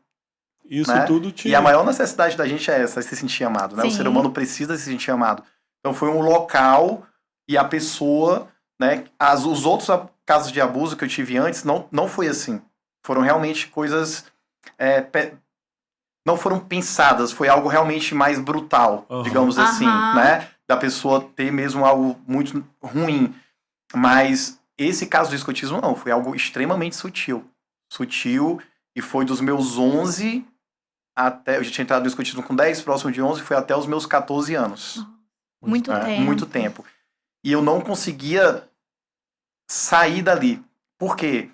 D: Isso,
A: né?
D: tudo
A: E a maior necessidade da gente é essa, se sentir amado. Né? O ser humano precisa se sentir amado. Então foi um local e a pessoa... né? Os outros casos de abuso que eu tive antes não foi assim. Foram realmente coisas... não foram pensadas, foi algo realmente mais brutal, digamos assim, né? da pessoa ter mesmo algo muito ruim. Mas esse caso do escotismo não, foi algo extremamente sutil. Sutil, e foi dos meus 11 até... Eu já tinha entrado no escotismo com 10, próximo de 11, foi até os meus 14 anos.
C: Muito tempo.
A: Muito tempo. E eu não conseguia sair dali. Por quê?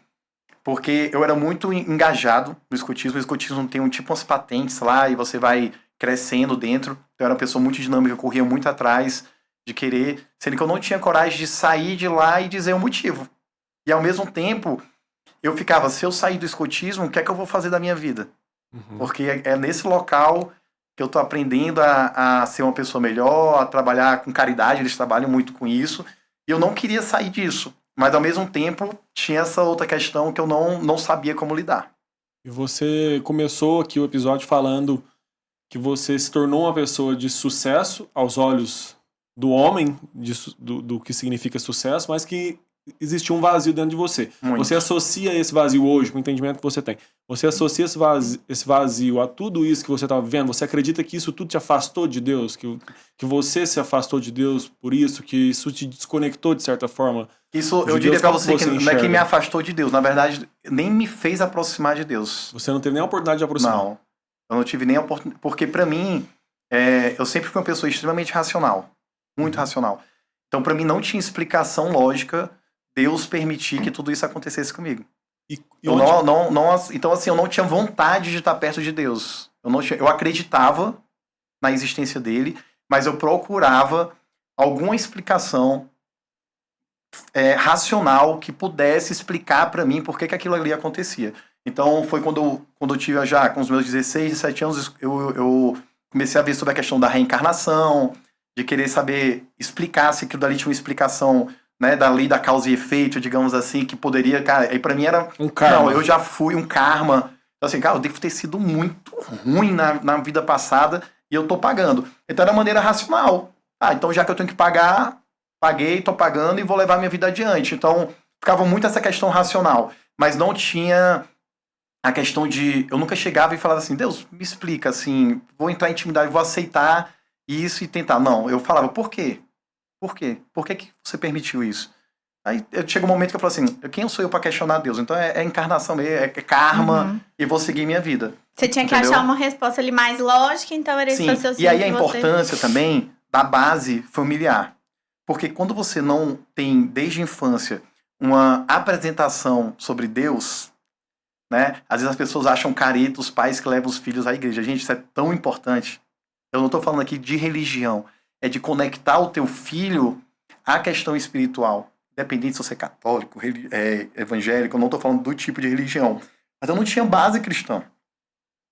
A: Porque eu era muito engajado no escotismo. O escotismo tem umas patentes lá e você vai crescendo dentro. Então, eu era uma pessoa muito dinâmica, eu corria muito atrás de querer, sendo que eu não tinha coragem de sair de lá e dizer o motivo. E ao mesmo tempo, eu ficava, se eu sair do escotismo, o que é que eu vou fazer da minha vida? Porque é nesse local que eu tô aprendendo a ser uma pessoa melhor, a trabalhar com caridade, eles trabalham muito com isso, e eu não queria sair disso. Mas, ao mesmo tempo, tinha essa outra questão que eu não sabia como lidar.
D: E você começou aqui o episódio falando que você se tornou uma pessoa de sucesso aos olhos do homem, do que significa sucesso, mas que existia um vazio dentro de você.
A: Muito.
D: Você associa esse vazio hoje, com o entendimento que você tem, você associa esse vazio a tudo isso que você estava vivendo? Você acredita que isso tudo te afastou de Deus? Que você se afastou de Deus por isso? Que isso te desconectou de certa forma?
A: Isso, eu diria pra você que não é que me afastou de Deus. Na verdade, nem me fez aproximar de Deus.
D: Você não teve nem a oportunidade de aproximar?
A: Não. Eu não tive nem a oportunidade. Porque pra mim, eu sempre fui uma pessoa extremamente racional. Muito racional. Então, pra mim, não tinha explicação lógica Deus permitir que tudo isso acontecesse comigo. Então, assim, eu não tinha vontade de estar perto de Deus. Eu acreditava na existência dele, mas eu procurava alguma explicação racional que pudesse explicar pra mim por que aquilo ali acontecia. Então, foi quando eu tive já, com os meus 16, 17 anos, eu comecei a ver sobre a questão da reencarnação, de querer saber explicar se aquilo dali tinha uma explicação, né, da lei da causa e efeito, digamos assim, que poderia, cara, aí pra mim era...
D: Um karma.
A: Não, eu já fui um karma. Então, assim, cara, eu devo ter sido muito ruim na vida passada e eu tô pagando. Então era uma maneira racional. Então já que eu tenho que pagar, paguei, tô pagando e vou levar minha vida adiante. Então ficava muito essa questão racional, mas não tinha a questão de... Eu nunca chegava e falava assim, Deus, me explica, assim, vou entrar em intimidade, vou aceitar isso e tentar. Não, eu falava, por quê? Por quê? Por que você permitiu isso? Aí chega um momento que eu falo assim, quem sou eu para questionar Deus? Então é encarnação mesmo, é karma, e vou seguir minha vida.
C: Você tinha que achar uma resposta ali mais lógica, então era esse raciocínio.
A: E aí a importância também da base familiar. Porque quando você não tem, desde a infância, uma apresentação sobre Deus, né? Às vezes as pessoas acham careta os pais que levam os filhos à igreja. Gente, isso é tão importante. Eu não estou falando aqui de religião. É de conectar o teu filho à questão espiritual. Independente se você é católico, evangélico, eu não estou falando do tipo de religião. Mas eu não tinha base cristã.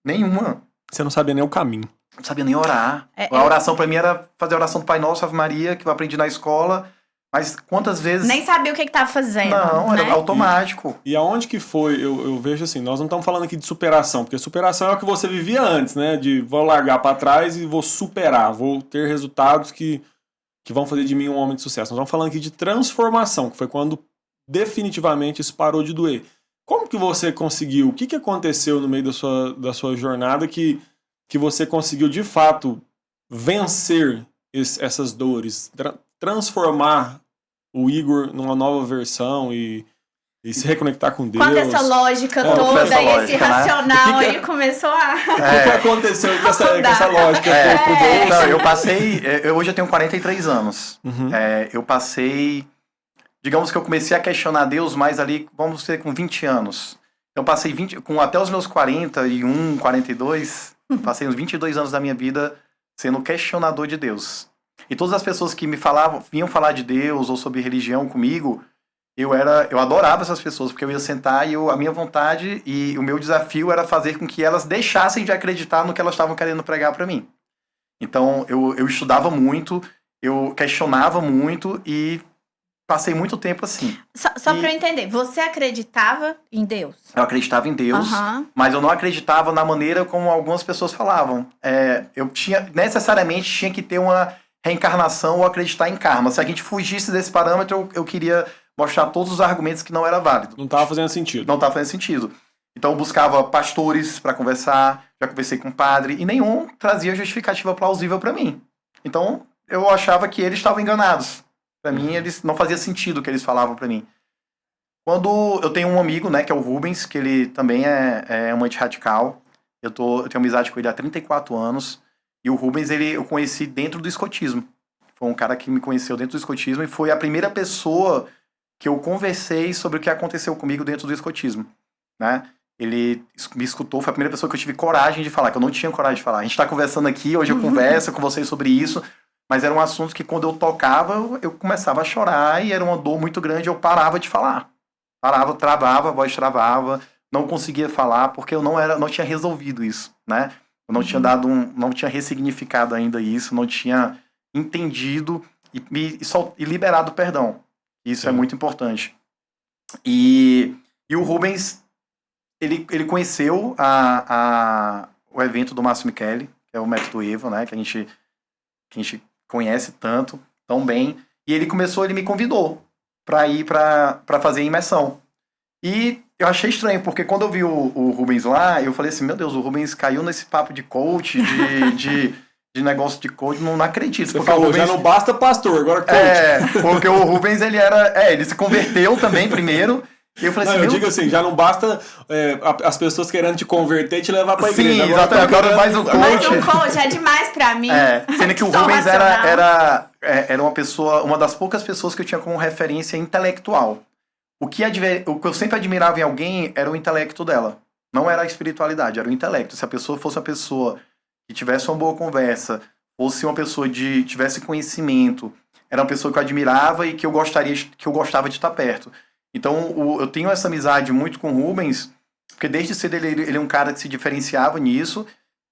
A: Nenhuma.
D: Você não sabia nem o caminho.
A: Não sabia nem orar. A oração para mim era fazer a oração do Pai Nosso, Ave Maria, que eu aprendi na escola. Mas quantas vezes...
C: Nem sabia o que estava fazendo.
A: Não,
C: né?
A: Era automático.
D: E aonde que foi, eu vejo assim, nós não estamos falando aqui de superação, porque superação é o que você vivia antes, né? De vou largar para trás e vou superar, vou ter resultados que vão fazer de mim um homem de sucesso. Nós estamos falando aqui de transformação, que foi quando definitivamente isso parou de doer. Como que você conseguiu? O que aconteceu no meio da sua jornada que você conseguiu de fato vencer essas dores, transformar o Igor numa nova versão e se reconectar com Deus?
C: Quando essa lógica toda e esse racional aí começou a...
D: O que aconteceu com essa lógica?
A: Não, eu passei... Hoje eu tenho 43 anos.
D: Uhum.
A: Eu passei... Digamos que eu comecei a questionar Deus mais ali, vamos dizer, com 20 anos. Eu passei até os meus 41, 42, passei uns 22 anos da minha vida sendo questionador de Deus. E todas as pessoas que vinham falar de Deus ou sobre religião comigo, eu adorava essas pessoas, porque eu ia sentar e a minha vontade e o meu desafio era fazer com que elas deixassem de acreditar no que elas estavam querendo pregar para mim. Então, eu estudava muito, eu questionava muito e passei muito tempo assim.
C: Só para eu entender, você acreditava em Deus?
A: Eu acreditava em Deus, mas eu não acreditava na maneira como algumas pessoas falavam. Eu necessariamente tinha que ter uma reencarnação ou acreditar em karma. Se a gente fugisse desse parâmetro, eu queria mostrar todos os argumentos que não era válido.
D: Não estava fazendo sentido.
A: Não estava fazendo sentido. Então eu buscava pastores para conversar, já conversei com padre, e nenhum trazia justificativa plausível para mim. Então eu achava que eles estavam enganados. Pra mim, eles não fazia sentido o que eles falavam pra mim. Quando eu tenho um amigo, né, que é o Rubens, que ele também é amante radical. Eu tenho amizade com ele há 34 anos. E o Rubens, eu conheci dentro do escotismo. Foi um cara que me conheceu dentro do escotismo e foi a primeira pessoa que eu conversei sobre o que aconteceu comigo dentro do escotismo, né? Ele me escutou, foi a primeira pessoa que eu tive coragem de falar, que eu não tinha coragem de falar. A gente tá conversando aqui, hoje eu converso com vocês sobre isso, mas era um assunto que quando eu tocava, eu começava a chorar e era uma dor muito grande, eu parava de falar. Parava, travava, a voz travava, não conseguia falar, porque eu não tinha resolvido isso, né? Eu não tinha não tinha ressignificado ainda isso, não tinha entendido e liberado o perdão. Isso é muito importante. E o Rubens, ele conheceu o evento do Márcio Michele, que é o Método Evo, né? Que a gente conhece tão bem. E ele me convidou para ir para fazer a imersão. E eu achei estranho, porque quando eu vi o Rubens lá, eu falei assim, meu Deus, o Rubens caiu nesse papo de coach, de negócio de coach, não acredito.
D: Você
A: porque
D: falou,
A: o Rubens,
D: já não basta pastor, agora coach.
A: Porque o Rubens, ele se converteu também primeiro. E eu falei assim,
D: eu digo assim, já não basta as pessoas querendo te converter e te levar pra igreja.
A: Sim, exatamente, eu quero mais um coach.
C: Mas um coach é demais pra mim.
A: Sendo que o Rubens era uma das poucas pessoas que eu tinha como referência intelectual. O que eu sempre admirava em alguém era o intelecto dela. Não era a espiritualidade, era o intelecto. Se a pessoa fosse uma pessoa que tivesse uma boa conversa, fosse uma pessoa tivesse conhecimento, era uma pessoa que eu admirava e que eu gostava de estar perto. Então, eu tenho essa amizade muito com o Rubens, porque desde cedo ele é um cara que se diferenciava nisso.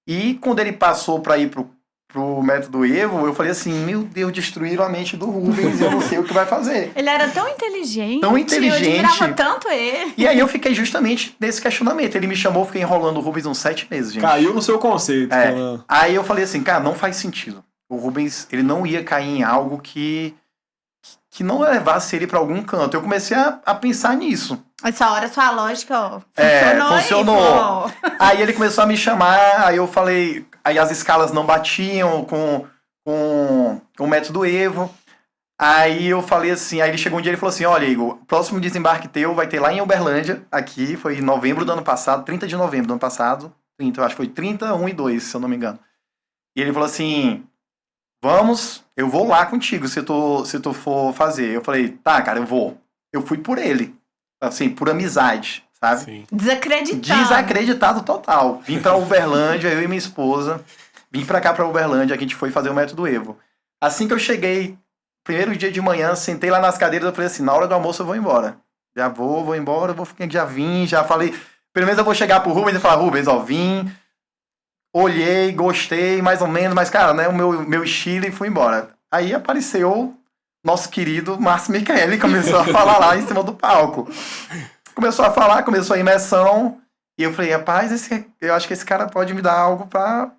A: E quando ele passou para ir pro Método Evo, eu falei assim, meu Deus, destruíram a mente do Rubens, eu não sei o que vai fazer.
C: Ele era tão inteligente.
A: Eu admirava
C: tanto ele.
A: E aí eu fiquei justamente nesse questionamento. Ele me chamou, fiquei enrolando o Rubens uns 7 meses, gente.
D: Caiu no seu conceito.
A: Aí eu falei assim, cara, não faz sentido. O Rubens, ele não ia cair em algo que não levasse ele para algum canto. Eu comecei a pensar nisso.
C: Essa hora sua lógica,
A: funcionou. Aí ele começou a me chamar, aí eu falei... Aí as escalas não batiam com o Método Evo. Aí eu falei assim... Aí ele chegou um dia e falou assim... Olha, Igor, o próximo desembarque teu vai ter lá em Uberlândia. Aqui, foi em novembro do ano passado. 30 de novembro do ano passado. Eu acho que foi 30, 1 e 2, se eu não me engano. E ele falou assim... Vamos, eu vou lá contigo se tu for fazer. Eu falei, tá, cara, eu vou. Eu fui por ele. Assim, por amizade, sabe?
D: Sim.
A: Desacreditado total. Vim pra Uberlândia, eu e minha esposa. Vim pra cá, pra Uberlândia, a gente foi fazer o Método Evo. Assim que eu cheguei, primeiro dia de manhã, sentei lá nas cadeiras, eu falei assim, na hora do almoço eu vou embora. Já vou embora, já falei... Pelo menos eu vou chegar pro Rubens e falar, Rubens, ó, vim... Olhei, gostei, mais ou menos, mas, cara, né, o meu estilo e fui embora. Aí apareceu nosso querido Márcio Michele, começou a falar lá em cima do palco. Começou a falar, começou a imersão, e eu falei, rapaz, eu acho que esse cara pode me dar algo pra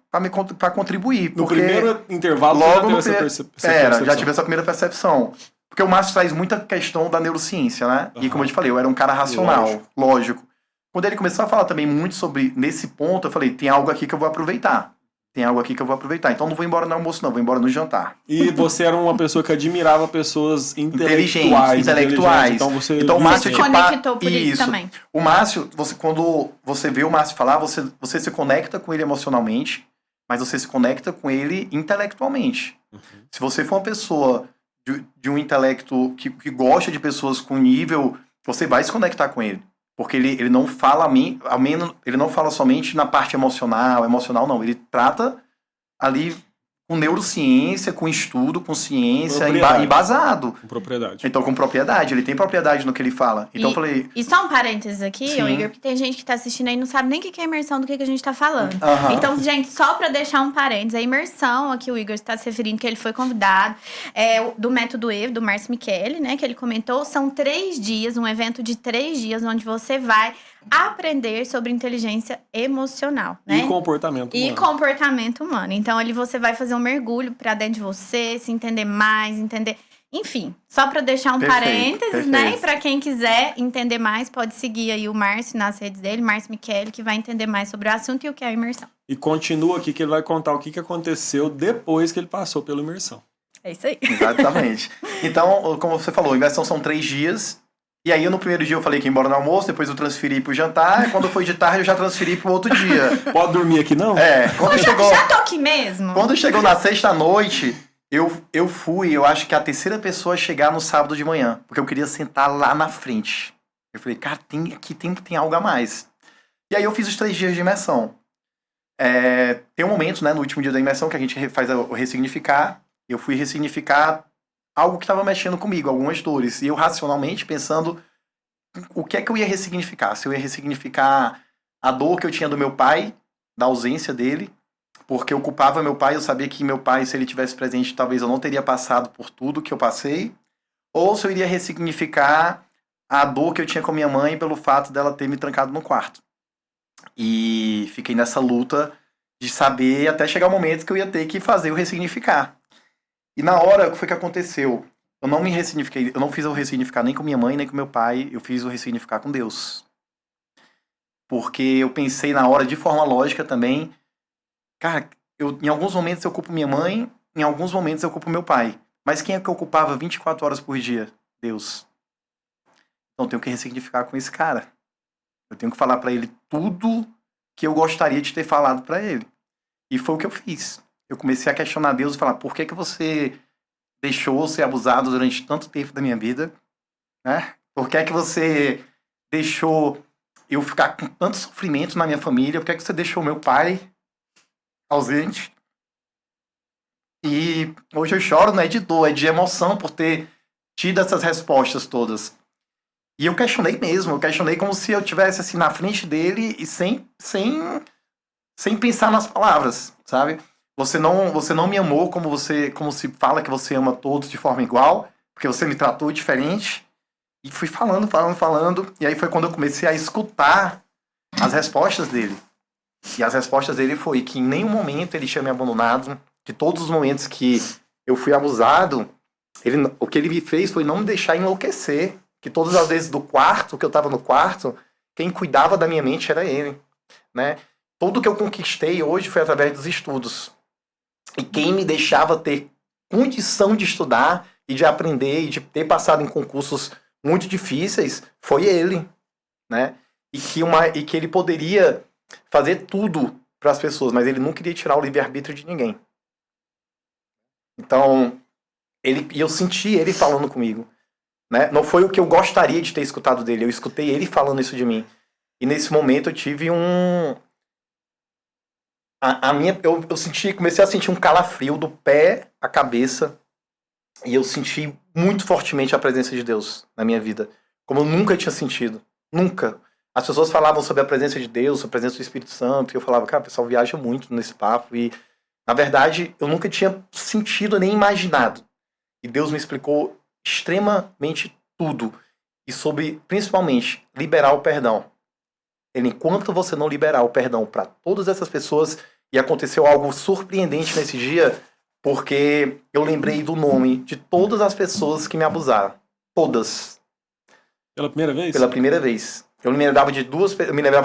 A: contribuir.
D: No primeiro intervalo,
A: logo
D: você já teve essa percepção.
A: Já tive essa primeira percepção. Porque o Márcio traz muita questão da neurociência, né? E como eu te falei, eu era um cara racional, lógico. Quando ele começou a falar também muito sobre, nesse ponto, eu falei, tem algo aqui que eu vou aproveitar. Então não vou embora no almoço, não, vou embora no jantar.
D: E você era uma pessoa que admirava pessoas intelectuais.
A: Então o Márcio
C: se conectou por isso também.
A: O Márcio, quando você vê o Márcio falar, você se conecta com ele emocionalmente, mas você se conecta com ele intelectualmente. Se você for uma pessoa de um intelecto que gosta de pessoas com nível, você vai se conectar com ele. Porque ele não fala ele não fala somente na parte emocional não. Ele trata ali com neurociência, com estudo, com ciência, embasado.
D: Com propriedade.
A: Então, com propriedade. Ele tem propriedade no que ele fala. Então, eu falei...
C: E só um parênteses aqui, Igor, porque tem gente que tá assistindo aí e não sabe nem o que é imersão, do que a gente tá falando. Então, gente, só pra deixar um parênteses, a imersão a que o Igor está se referindo, que ele foi convidado, do Método Evo, do Márcio Michele, né, que ele comentou, são 3 dias, um evento de 3 dias, onde você vai aprender sobre inteligência emocional, né?
D: E comportamento humano.
C: Então, ali você vai fazer um mergulho pra dentro de você, se entender mais, Enfim, só pra deixar um parênteses, né? E pra quem quiser entender mais, pode seguir aí o Márcio nas redes dele, Márcio Michele, que vai entender mais sobre o assunto e o que é a imersão.
D: E continua aqui que ele vai contar o que aconteceu depois que ele passou pela imersão.
C: É isso aí.
A: Exatamente. Então, como você falou, a imersão são 3 dias. E aí, no primeiro dia eu falei que ia embora no almoço, depois eu transferi pro jantar, e quando foi de tarde eu já transferi pro outro dia.
D: Pode dormir aqui, não?
A: Quando chegou...
C: Já tô aqui mesmo?
A: Quando chegou na sexta-noite, eu fui, eu acho que a terceira pessoa a chegar no sábado de manhã, porque eu queria sentar lá na frente. Eu falei, cara, tem algo a mais. E aí eu fiz os 3 dias de imersão. Tem um momento, né, no último dia da imersão, que a gente faz o ressignificar. Eu fui ressignificar algo que estava mexendo comigo, algumas dores. E eu racionalmente pensando o que é que eu ia ressignificar. Se eu ia ressignificar a dor que eu tinha do meu pai, da ausência dele, porque eu culpava meu pai, eu sabia que meu pai, se ele tivesse presente, talvez eu não teria passado por tudo que eu passei. Ou se eu iria ressignificar a dor que eu tinha com minha mãe pelo fato dela ter me trancado no quarto. E fiquei nessa luta de saber até chegar o momento que eu ia ter que fazer o ressignificar. E na hora, o que foi que aconteceu? Eu não me ressignifiquei, eu não fiz o ressignificar nem com minha mãe, nem com meu pai, eu fiz o ressignificar com Deus. Porque eu pensei na hora, de forma lógica também, cara, em alguns momentos eu culpo minha mãe, em alguns momentos eu culpo meu pai. Mas quem é que eu culpava 24 horas por dia? Deus. Então eu tenho que ressignificar com esse cara. Eu tenho que falar pra ele tudo que eu gostaria de ter falado pra ele. E foi o que eu fiz. Eu comecei a questionar Deus e falar, por que você deixou ser abusado durante tanto tempo da minha vida? Né? Por que você deixou eu ficar com tanto sofrimento na minha família? Por que você deixou meu pai ausente? E hoje eu choro, não é de dor, é de emoção por ter tido essas respostas todas. E eu questionei mesmo, eu questionei como se eu estivesse assim na frente dele e sem pensar nas palavras, sabe? Você não me amou como se fala que você ama todos de forma igual, porque você me tratou diferente. E fui falando, e aí foi quando eu comecei a escutar as respostas dele. E as respostas dele foi que em nenhum momento ele tinha me abandonado, que todos os momentos que eu fui abusado, o que ele me fez foi não me deixar enlouquecer, que todas as vezes que eu estava no quarto, quem cuidava da minha mente era ele, né? Tudo que eu conquistei hoje foi através dos estudos. E quem me deixava ter condição de estudar e de aprender e de ter passado em concursos muito difíceis foi ele, né? E que ele poderia fazer tudo para as pessoas, mas ele não queria tirar o livre-arbítrio de ninguém. Então, eu senti ele falando comigo, né? Não foi o que eu gostaria de ter escutado dele, eu escutei ele falando isso de mim. E nesse momento eu tive comecei a sentir um calafrio do pé à cabeça, e eu senti muito fortemente a presença de Deus na minha vida, como eu nunca tinha sentido. Nunca. As pessoas falavam sobre a presença de Deus, sobre a presença do Espírito Santo, e eu falava, cara, o pessoal viaja muito nesse papo, e na verdade eu nunca tinha sentido nem imaginado. E Deus me explicou extremamente tudo, e sobre, principalmente, liberar o perdão. Enquanto você não liberar o perdão para todas essas pessoas, e aconteceu algo surpreendente nesse dia, porque eu lembrei do nome de todas as pessoas que me abusaram. Todas.
D: Pela primeira vez?
A: Pela primeira vez. Eu me lembrava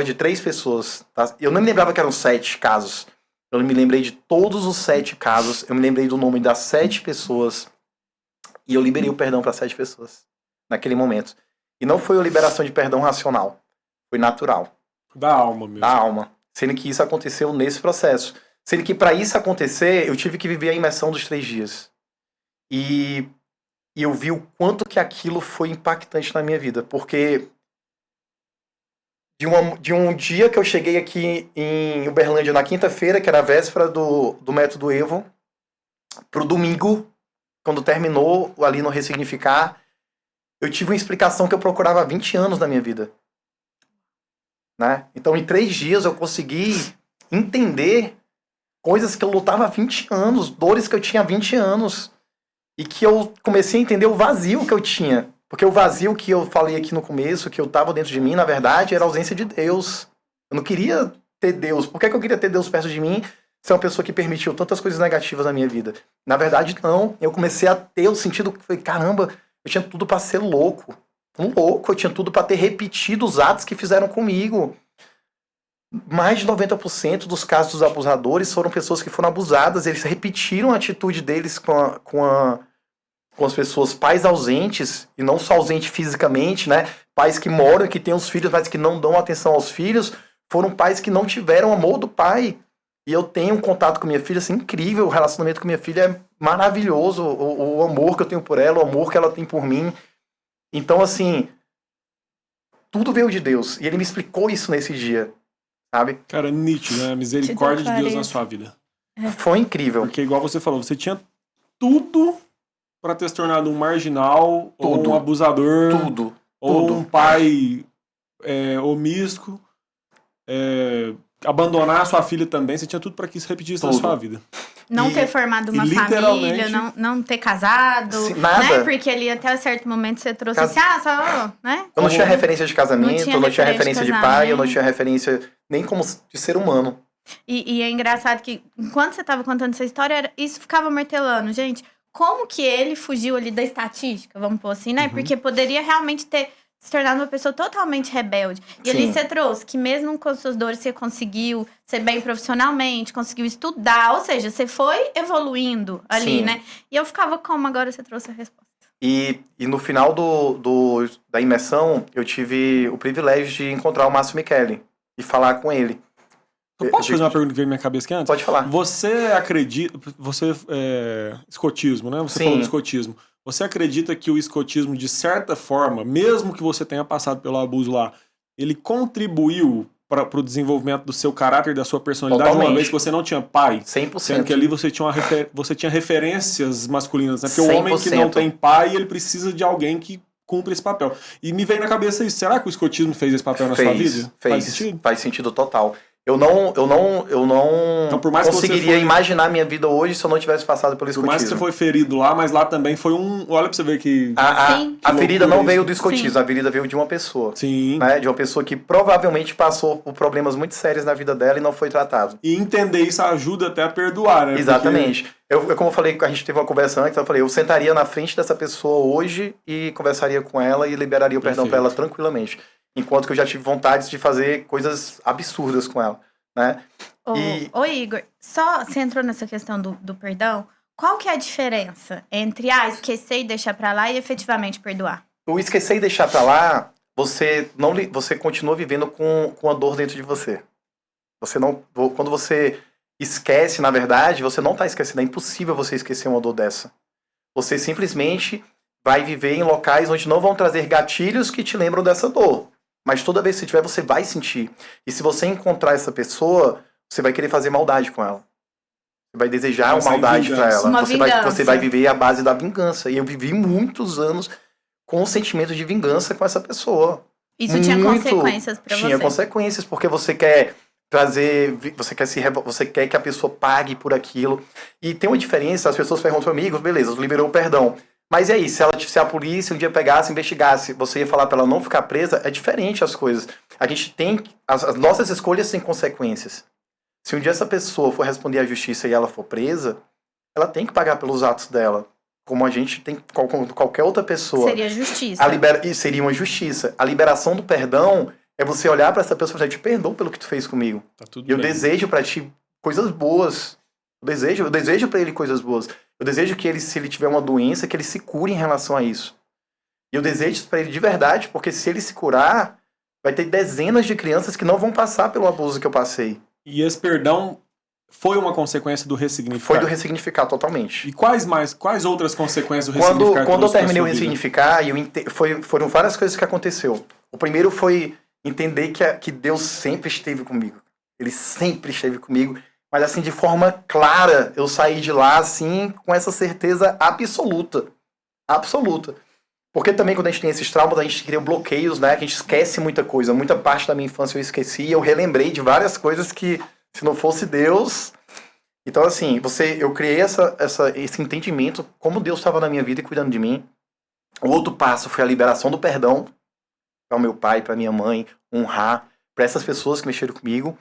A: de 3 pessoas. Tá? Eu não me lembrava que eram 7 casos. Eu me lembrei de todos os 7 casos. Eu me lembrei do nome das 7 pessoas. E eu liberei o perdão para 7 pessoas. Naquele momento. E não foi uma liberação de perdão racional. Foi natural.
D: Da alma mesmo.
A: Da alma. Sendo que isso aconteceu nesse processo. Sendo que para isso acontecer, eu tive que viver a imersão dos 3 dias. E eu vi o quanto que aquilo foi impactante na minha vida. Porque de um dia que eu cheguei aqui em Uberlândia na quinta-feira, que era a véspera do método Evo, pro domingo, quando terminou ali no Ressignificar, eu tive uma explicação que eu procurava há 20 anos na minha vida. Né? Então, em 3 dias, eu consegui entender coisas que eu lutava há 20 anos, dores que eu tinha há 20 anos, e que eu comecei a entender o vazio que eu tinha. Porque o vazio que eu falei aqui no começo, que eu estava dentro de mim, na verdade, era a ausência de Deus. Eu não queria ter Deus. Por que eu queria ter Deus perto de mim se é uma pessoa que permitiu tantas coisas negativas na minha vida? Na verdade, não. Eu comecei a ter o sentido que foi, caramba, eu tinha tudo para ser louco. Eu tinha tudo para ter repetido os atos que fizeram comigo. mais de 90% dos casos dos abusadores foram pessoas que foram abusadas. Eles repetiram a atitude deles com as pessoas, pais ausentes, e não só ausente fisicamente, né? Pais que moram, que têm os filhos, mas que não dão atenção aos filhos. Foram pais que não tiveram amor do pai. E eu tenho um contato com minha filha, assim, incrível. O relacionamento com minha filha é maravilhoso. O amor que eu tenho por ela, o amor que ela tem por mim. Então, assim, tudo veio de Deus. E ele me explicou isso nesse dia, sabe?
D: Cara, nítido, né? A misericórdia de Deus na sua vida.
A: Foi incrível.
D: Porque, igual você falou, você tinha tudo pra ter se tornado um marginal, ou um abusador, ou um pai omíscuo, abandonar a sua filha também. Você tinha tudo pra que isso repetisse na sua vida.
C: Não ter formado uma família, não ter casado,
A: nada.
C: Né? Porque ali até certo momento você trouxe assim, só, né?
A: Eu não tinha referência de casamento, eu não tinha referência de pai, eu não tinha referência nem como de ser humano.
C: E é engraçado que, enquanto você tava contando essa história, isso ficava martelando. Gente, como que ele fugiu ali da estatística, vamos pôr assim, né?
A: Uhum.
C: Porque poderia realmente ter se tornado uma pessoa totalmente rebelde. E ali você trouxe que mesmo com suas dores você conseguiu ser bem profissionalmente, conseguiu estudar, ou seja, você foi evoluindo ali, né? E eu ficava como agora você trouxe a resposta.
A: E no final da imersão, eu tive o privilégio de encontrar o Márcio Michele e falar com ele.
D: Eu posso fazer uma pergunta que veio na minha cabeça aqui antes?
A: Pode falar.
D: Você acredita... escotismo, né? Você falou do escotismo. Você acredita que o escotismo, de certa forma, mesmo que você tenha passado pelo abuso lá, ele contribuiu para o desenvolvimento do seu caráter, da sua personalidade,
A: Totalmente.
D: uma vez que você não tinha pai?
A: 100%.
D: Sendo que ali você tinha referências masculinas, né? Porque
A: 100%.
D: o homem que não tem pai, ele precisa de alguém que cumpra esse papel. E me veio na cabeça isso. Será que o escotismo fez esse papel na sua vida?
A: Faz
D: sentido?
A: Faz sentido total. Eu não
D: Então, por mais
A: conseguiria imaginar minha vida hoje se eu não tivesse passado pelo escotismo.
D: Por mais que você foi ferido lá, mas lá também foi olha pra você ver que...
A: A ferida não veio do escotismo, Sim. A ferida veio de uma pessoa.
D: Sim.
A: Né? De uma pessoa que provavelmente passou por problemas muito sérios na vida dela e não foi tratado.
D: E entender isso ajuda até a perdoar, né?
A: Exatamente. Porque... Como eu falei, a gente teve uma conversa antes, eu falei, eu sentaria na frente dessa pessoa hoje e conversaria com ela e liberaria o perdão pra ela tranquilamente. Enquanto que eu já tive vontade de fazer coisas absurdas com ela, né?
C: Ô Igor, você entrou nessa questão do perdão, qual que é a diferença entre esquecer e deixar pra lá e efetivamente perdoar?
A: O esquecer e deixar pra lá, você continua vivendo com a dor dentro de você. Quando você esquece, na verdade, você não tá esquecendo, é impossível você esquecer uma dor dessa. Você simplesmente vai viver em locais onde não vão trazer gatilhos que te lembram dessa dor. Mas toda vez que você tiver, você vai sentir. E se você encontrar essa pessoa, você vai querer fazer maldade com ela. Você vai desejar uma maldade pra ela. Você vai viver a base da vingança. E eu vivi muitos anos com o sentimento de vingança com essa pessoa.
C: Isso tinha consequências pra você?
A: Tinha consequências, porque você quer você quer que a pessoa pague por aquilo. E tem uma diferença, as pessoas perguntam, amigos, beleza, liberou o perdão. Mas e aí, se a polícia um dia pegasse, investigasse, você ia falar pra ela não ficar presa, é diferente as coisas. A gente tem... As nossas escolhas têm consequências. Se um dia essa pessoa for responder à justiça e ela for presa, ela tem que pagar pelos atos dela. Como a gente tem com qualquer outra pessoa.
C: Seria justiça.
A: Seria uma justiça. A liberação do perdão é você olhar pra essa pessoa e falar, te perdoo pelo que tu fez comigo.
D: Tá tudo
A: eu
D: bem.
A: Desejo pra ti coisas boas. Eu desejo pra ele coisas boas. Eu desejo que ele, se ele tiver uma doença, que ele se cure em relação a isso. E eu desejo isso pra ele de verdade, porque se ele se curar, vai ter dezenas de crianças que não vão passar pelo abuso que eu passei.
D: E esse perdão foi uma consequência do ressignificar?
A: Foi do ressignificar, totalmente.
D: E quais outras consequências do ressignificar?
A: Quando eu terminei o ressignificar, foram várias coisas que aconteceu. O primeiro foi entender que Deus sempre esteve comigo. Ele sempre esteve comigo. Mas assim, de forma clara, eu saí de lá assim, com essa certeza absoluta. Absoluta. Porque também quando a gente tem esses traumas, a gente cria bloqueios, né? Que a gente esquece muita coisa. Muita parte da minha infância eu esqueci. E eu relembrei de várias coisas que, se não fosse Deus... Então assim, eu criei esse entendimento, como Deus estava na minha vida e cuidando de mim. O outro passo foi a liberação do perdão. Para o meu pai, para minha mãe, honrar. Para essas pessoas que mexeram comigo.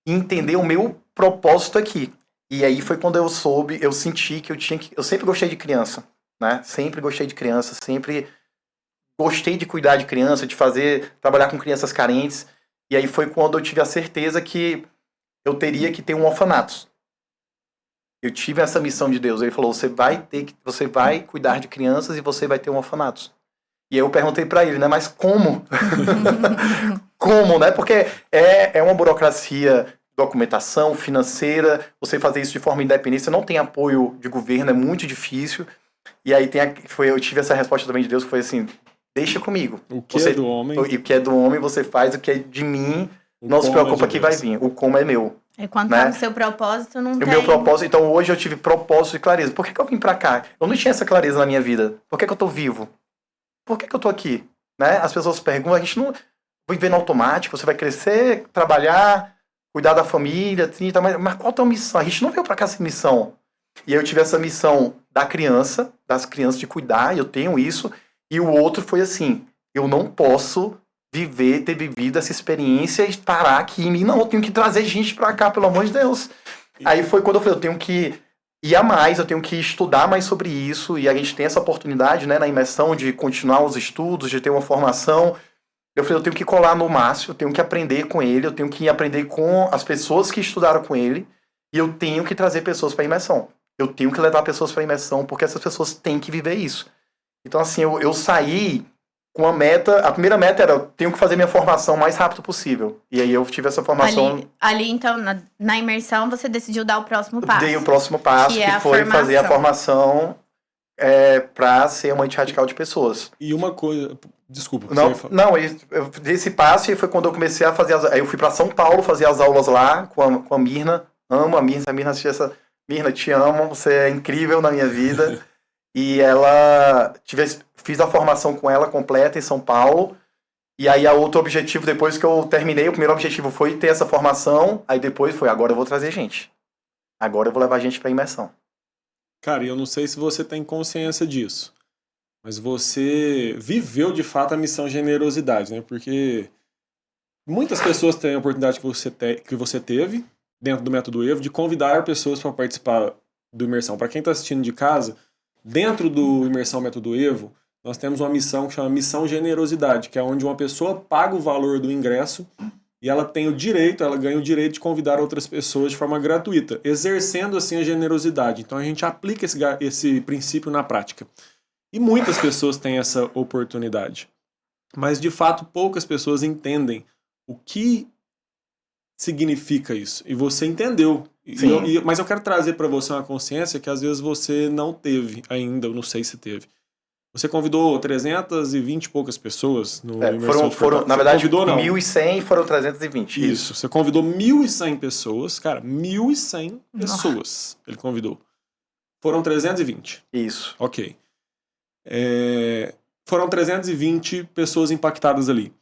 A: E entender o meu propósito aqui. E aí foi quando eu senti que eu sempre gostei de criança, né? Sempre gostei de criança, sempre gostei de cuidar de criança, de trabalhar com crianças carentes. E aí foi quando eu tive a certeza que eu teria que ter um orfanato. Eu tive essa missão de Deus. Ele falou, você vai cuidar de crianças e você vai ter um orfanato. E aí eu perguntei pra ele, né, mas como? Como, né? Porque é uma burocracia, documentação financeira, você fazer isso de forma independente, você não tem apoio de governo, é muito difícil. E aí eu tive essa resposta também de Deus, que foi assim, deixa comigo.
D: O que é do homem?
A: O que é do homem, você faz, o que é de mim, não se preocupa que vai vir. O como é meu.
C: E quando
A: né?
C: tá no seu propósito, não tem...
A: O meu propósito, então hoje eu tive propósito e clareza. Por que eu vim pra cá? Eu não tinha essa clareza na minha vida. Por que eu tô vivo? Por que eu tô aqui? Né? As pessoas perguntam, a gente não viver no automático, você vai crescer, trabalhar, cuidar da família, mas qual a tua missão? A gente não veio pra cá sem missão. E eu tive essa missão das crianças de cuidar, eu tenho isso, e o outro foi assim, eu não posso ter vivido essa experiência e parar aqui em mim, não, eu tenho que trazer gente pra cá, pelo amor de Deus. Aí foi quando eu falei, eu tenho que ir a mais, eu tenho que estudar mais sobre isso, e a gente tem essa oportunidade, né, na imersão, de continuar os estudos, de ter uma formação. Eu falei, eu tenho que colar no Márcio, eu tenho que aprender com ele, eu tenho que aprender com as pessoas que estudaram com ele, e eu tenho que trazer pessoas para imersão. Eu tenho que levar pessoas para imersão, porque essas pessoas têm que viver isso. Então, assim, eu saí com uma meta, a primeira meta era, eu tenho que fazer minha formação o mais rápido possível. E aí eu tive essa formação...
C: Ali então, na imersão, você decidiu dar o próximo passo.
A: Dei o próximo passo, que foi fazer a formação para ser uma mente radical de pessoas.
D: E uma coisa... Desculpa.
A: Não, eu dei esse passo e foi quando eu comecei a fazer aí eu fui para São Paulo fazer as aulas lá com a Mirna. Amo a Mirna, assistiu essa... Mirna, te amo, você é incrível na minha vida. E fiz a formação com ela completa em São Paulo. E aí, outro objetivo, depois que eu terminei, o primeiro objetivo foi ter essa formação. Aí depois foi, agora eu vou trazer gente. Agora eu vou levar gente pra imersão.
D: Cara, eu não sei se você tem consciência disso. Mas você viveu, de fato, a missão generosidade, né? Porque muitas pessoas têm a oportunidade que você teve, dentro do Método Evo, de convidar pessoas para participar do Imersão. Para quem está assistindo de casa, dentro do Imersão Método Evo, nós temos uma missão que chama Missão Generosidade, que é onde uma pessoa paga o valor do ingresso e ela ganha o direito de convidar outras pessoas de forma gratuita, exercendo assim a generosidade. Então a gente aplica esse princípio na prática. E muitas pessoas têm essa oportunidade. Mas, de fato, poucas pessoas entendem o que significa isso. E você entendeu. Mas eu quero trazer para você uma consciência que às vezes você não teve ainda, eu não sei se teve. Você convidou 320 e poucas pessoas no Imersão.
A: Na verdade, 1.100 foram 320.
D: Isso. Você convidou 1.100 pessoas. Cara, 1.100 pessoas ele convidou. Foram 320.
A: Isso.
D: Ok. Foram 320 pessoas impactadas ali.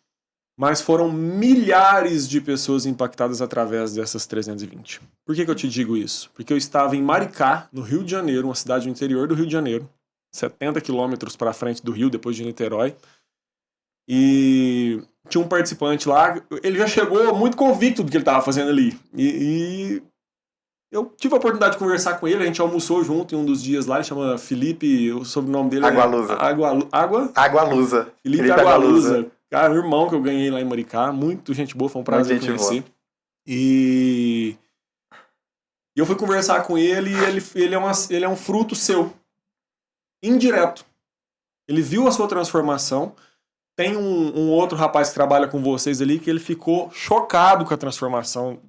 D: Mas foram milhares de pessoas impactadas através dessas 320. Por que eu te digo isso? Porque eu estava em Maricá, no Rio de Janeiro, uma cidade do interior do Rio de Janeiro, 70 quilômetros para frente do Rio, depois de Niterói. E tinha um participante lá, ele já chegou muito convicto do que ele estava fazendo ali. E eu tive a oportunidade de conversar com ele, a gente almoçou junto em um dos dias lá, ele chama Felipe, o sobrenome dele
A: Agualusa. Agualusa.
D: Felipe Agualusa. Cara, um irmão que eu ganhei lá em Maricá, muito gente boa, foi um prazer conhecer. E eu fui conversar com ele e ele é um fruto seu, indireto. Ele viu a sua transformação. Tem um outro rapaz que trabalha com vocês ali que ele ficou chocado com a transformação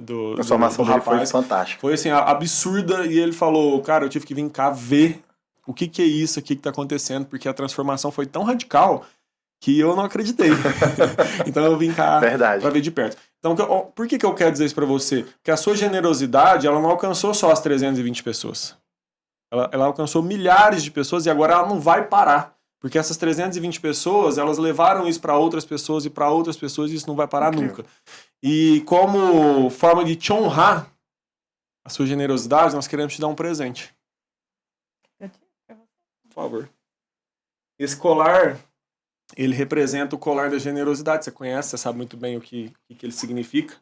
D: do
A: rapaz. Foi fantástico.
D: Foi assim, absurda, e ele falou, cara, eu tive que vir cá ver o que é isso aqui que tá acontecendo, porque a transformação foi tão radical que eu não acreditei. Então eu vim cá pra ver de perto. Então, por que eu quero dizer isso pra você? Porque a sua generosidade, ela não alcançou só as 320 pessoas. Ela alcançou milhares de pessoas e agora ela não vai parar. Porque essas 320 pessoas, elas levaram isso para outras pessoas e para outras pessoas, e isso não vai parar nunca. E como forma de te honrar a sua generosidade, nós queremos te dar um presente. Por favor. Esse colar, ele representa o colar da generosidade. Você conhece, você sabe muito bem o que ele significa.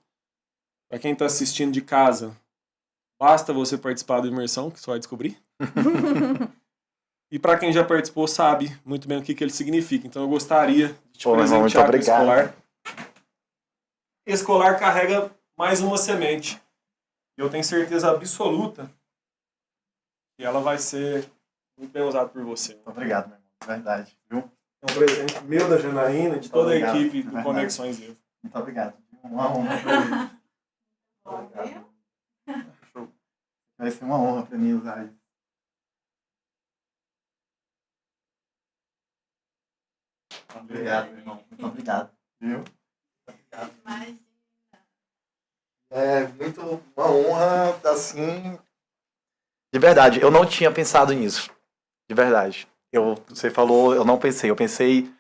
D: Para quem está assistindo de casa, basta você participar da imersão, que você vai descobrir. E para quem já participou, sabe muito bem o que ele significa. Então eu gostaria de te presentear com esse colar. esse colar carrega mais uma semente. Eu tenho certeza absoluta que ela vai ser muito bem usada por você.
A: Muito obrigado, meu irmão. Verdade, viu?
D: É um presente meu, da Janaína, de toda
A: Obrigado.
D: a equipe do
A: Verdade.
D: Conexões Evo.
A: Muito obrigado. Uma honra pra mim. Obrigado. Show. Vai ser uma honra pra mim usar isso. Obrigado, meu irmão. Muito obrigado. Viu?
C: Imagina.
A: É muito uma honra, assim. De verdade, eu não tinha pensado nisso. De verdade. Você falou, eu não pensei. Eu pensei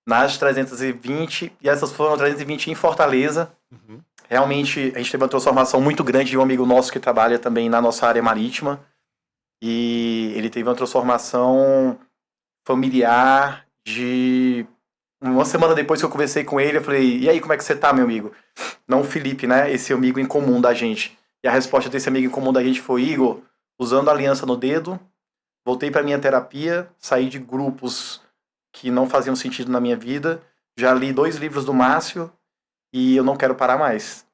A: nas 320, e essas foram 320 em Fortaleza.
D: Uhum.
A: Realmente, a gente teve uma transformação muito grande de um amigo nosso que trabalha também na nossa área marítima. E ele teve uma transformação familiar de... Uma semana depois que eu conversei com ele, eu falei, e aí, como é que você tá, meu amigo? Não o Felipe, né? Esse amigo em comum da gente. E a resposta desse amigo em comum da gente foi, Igor, usando a aliança no dedo, voltei pra minha terapia, saí de grupos que não faziam sentido na minha vida, já li 2 livros do Márcio e eu não quero parar mais.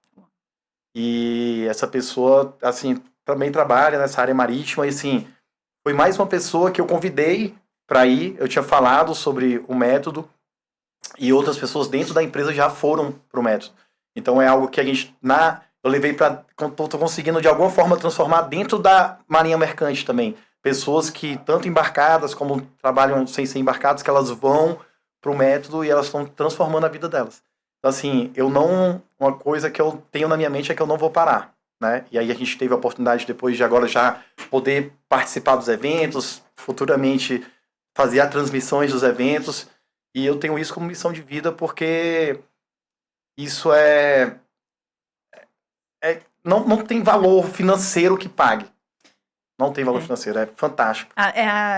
A: E essa pessoa, assim, também trabalha nessa área marítima e, assim, foi mais uma pessoa que eu convidei para ir. Eu tinha falado sobre o método e outras pessoas dentro da empresa já foram pro método. Então é algo que a gente, eu levei para, tô conseguindo de alguma forma transformar dentro da marinha mercante também. Pessoas que, tanto embarcadas como trabalham sem ser embarcadas, que elas vão pro método e elas estão transformando a vida delas. Então, assim, uma coisa que eu tenho na minha mente é que eu não vou parar, né? E aí a gente teve a oportunidade depois de agora já poder participar dos eventos, futuramente fazer as transmissões dos eventos, e eu tenho isso como missão de vida porque isso não tem valor financeiro que pague. Não tem valor financeiro, é fantástico.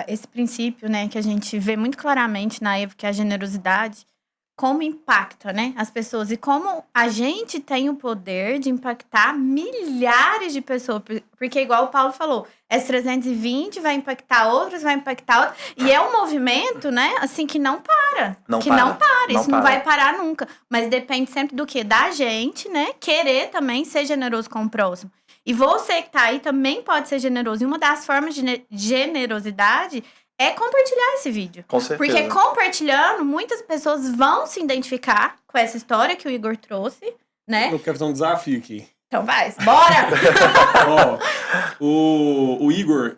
C: Esse princípio, né, que a gente vê muito claramente na Evo, que é a generosidade, como impacta, né, as pessoas e como a gente tem o poder de impactar milhares de pessoas, porque igual o Paulo falou, esse 320 vai impactar outros, e é um movimento, né, assim, que não para. Não para, isso não vai parar nunca, mas depende sempre do quê? Da gente, né, querer também ser generoso com o próximo. E você que tá aí também pode ser generoso. E uma das formas de generosidade é compartilhar esse vídeo.
A: Com certeza.
C: Porque compartilhando, muitas pessoas vão se identificar com essa história que o Igor trouxe, né?
D: Eu quero fazer um desafio aqui.
C: Então vai, bora!
D: O Igor,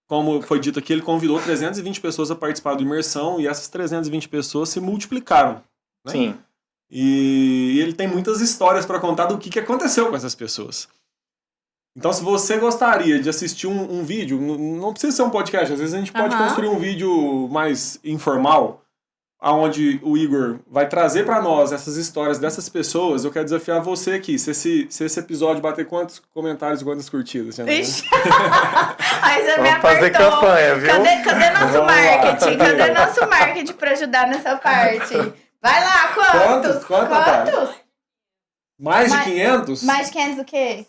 D: como foi dito aqui, ele convidou 320 pessoas a participar do Imersão e essas 320 pessoas se multiplicaram. Né?
A: Sim.
D: E ele tem muitas histórias para contar do que aconteceu com essas pessoas. Então, se você gostaria de assistir um vídeo, não precisa ser um podcast, às vezes a gente pode construir um vídeo mais informal, onde o Igor vai trazer para nós essas histórias dessas pessoas. Eu quero desafiar você aqui, se esse episódio bater quantos comentários e quantas curtidas?
C: Ixi! Aí você me
A: Vamos fazer
C: apertou.
A: campanha, viu?
C: Cadê nosso marketing? Cadê nosso marketing para ajudar nessa parte? Vai lá, quantos?
D: Quantos? Mais de 500?
C: Mais de 500 o quê?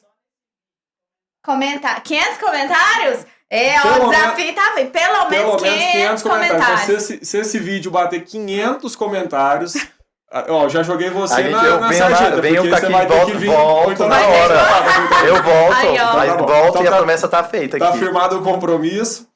C: 500 comentários?
D: Pelo
C: O desafio tá vendo. Pelo menos 500 comentários.
D: Então, se esse vídeo bater 500 comentários, já joguei você
A: na
D: sarjeta.
A: Venho
D: Porque
A: aqui,
D: você vai ter que vir
A: volto na hora. Eu volto,
C: Aí, ó.
A: mas
D: Tá bom.
A: volto
D: Então
A: e a promessa tá feita
D: Tá
A: aqui.
D: firmado o compromisso.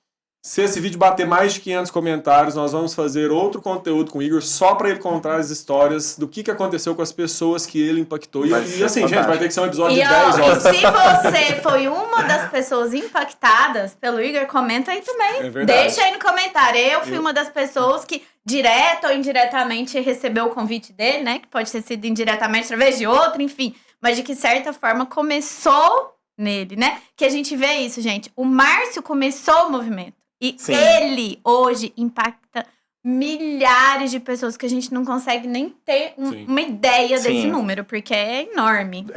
D: Se esse vídeo bater mais de 500 comentários, nós vamos fazer outro conteúdo com o Igor só para ele contar as histórias do que aconteceu com as pessoas que ele impactou. E assim,
A: fantástico.
D: gente, vai ter que ser um episódio
C: E,
D: de 10 horas.
C: e se você foi uma das pessoas impactadas pelo Igor, comenta aí também.
D: É verdade.
C: Deixa aí no comentário. Eu fui uma das pessoas que, direto ou indiretamente, recebeu o convite dele, né? Que pode ter sido indiretamente através de outro, enfim. Mas de que certa forma começou nele, né? Que a gente vê isso, gente. O Márcio começou o movimento. E
A: Sim.
C: ele, hoje, impacta milhares de pessoas que a gente não consegue nem ter uma ideia desse
A: Sim.
C: número, porque é enorme.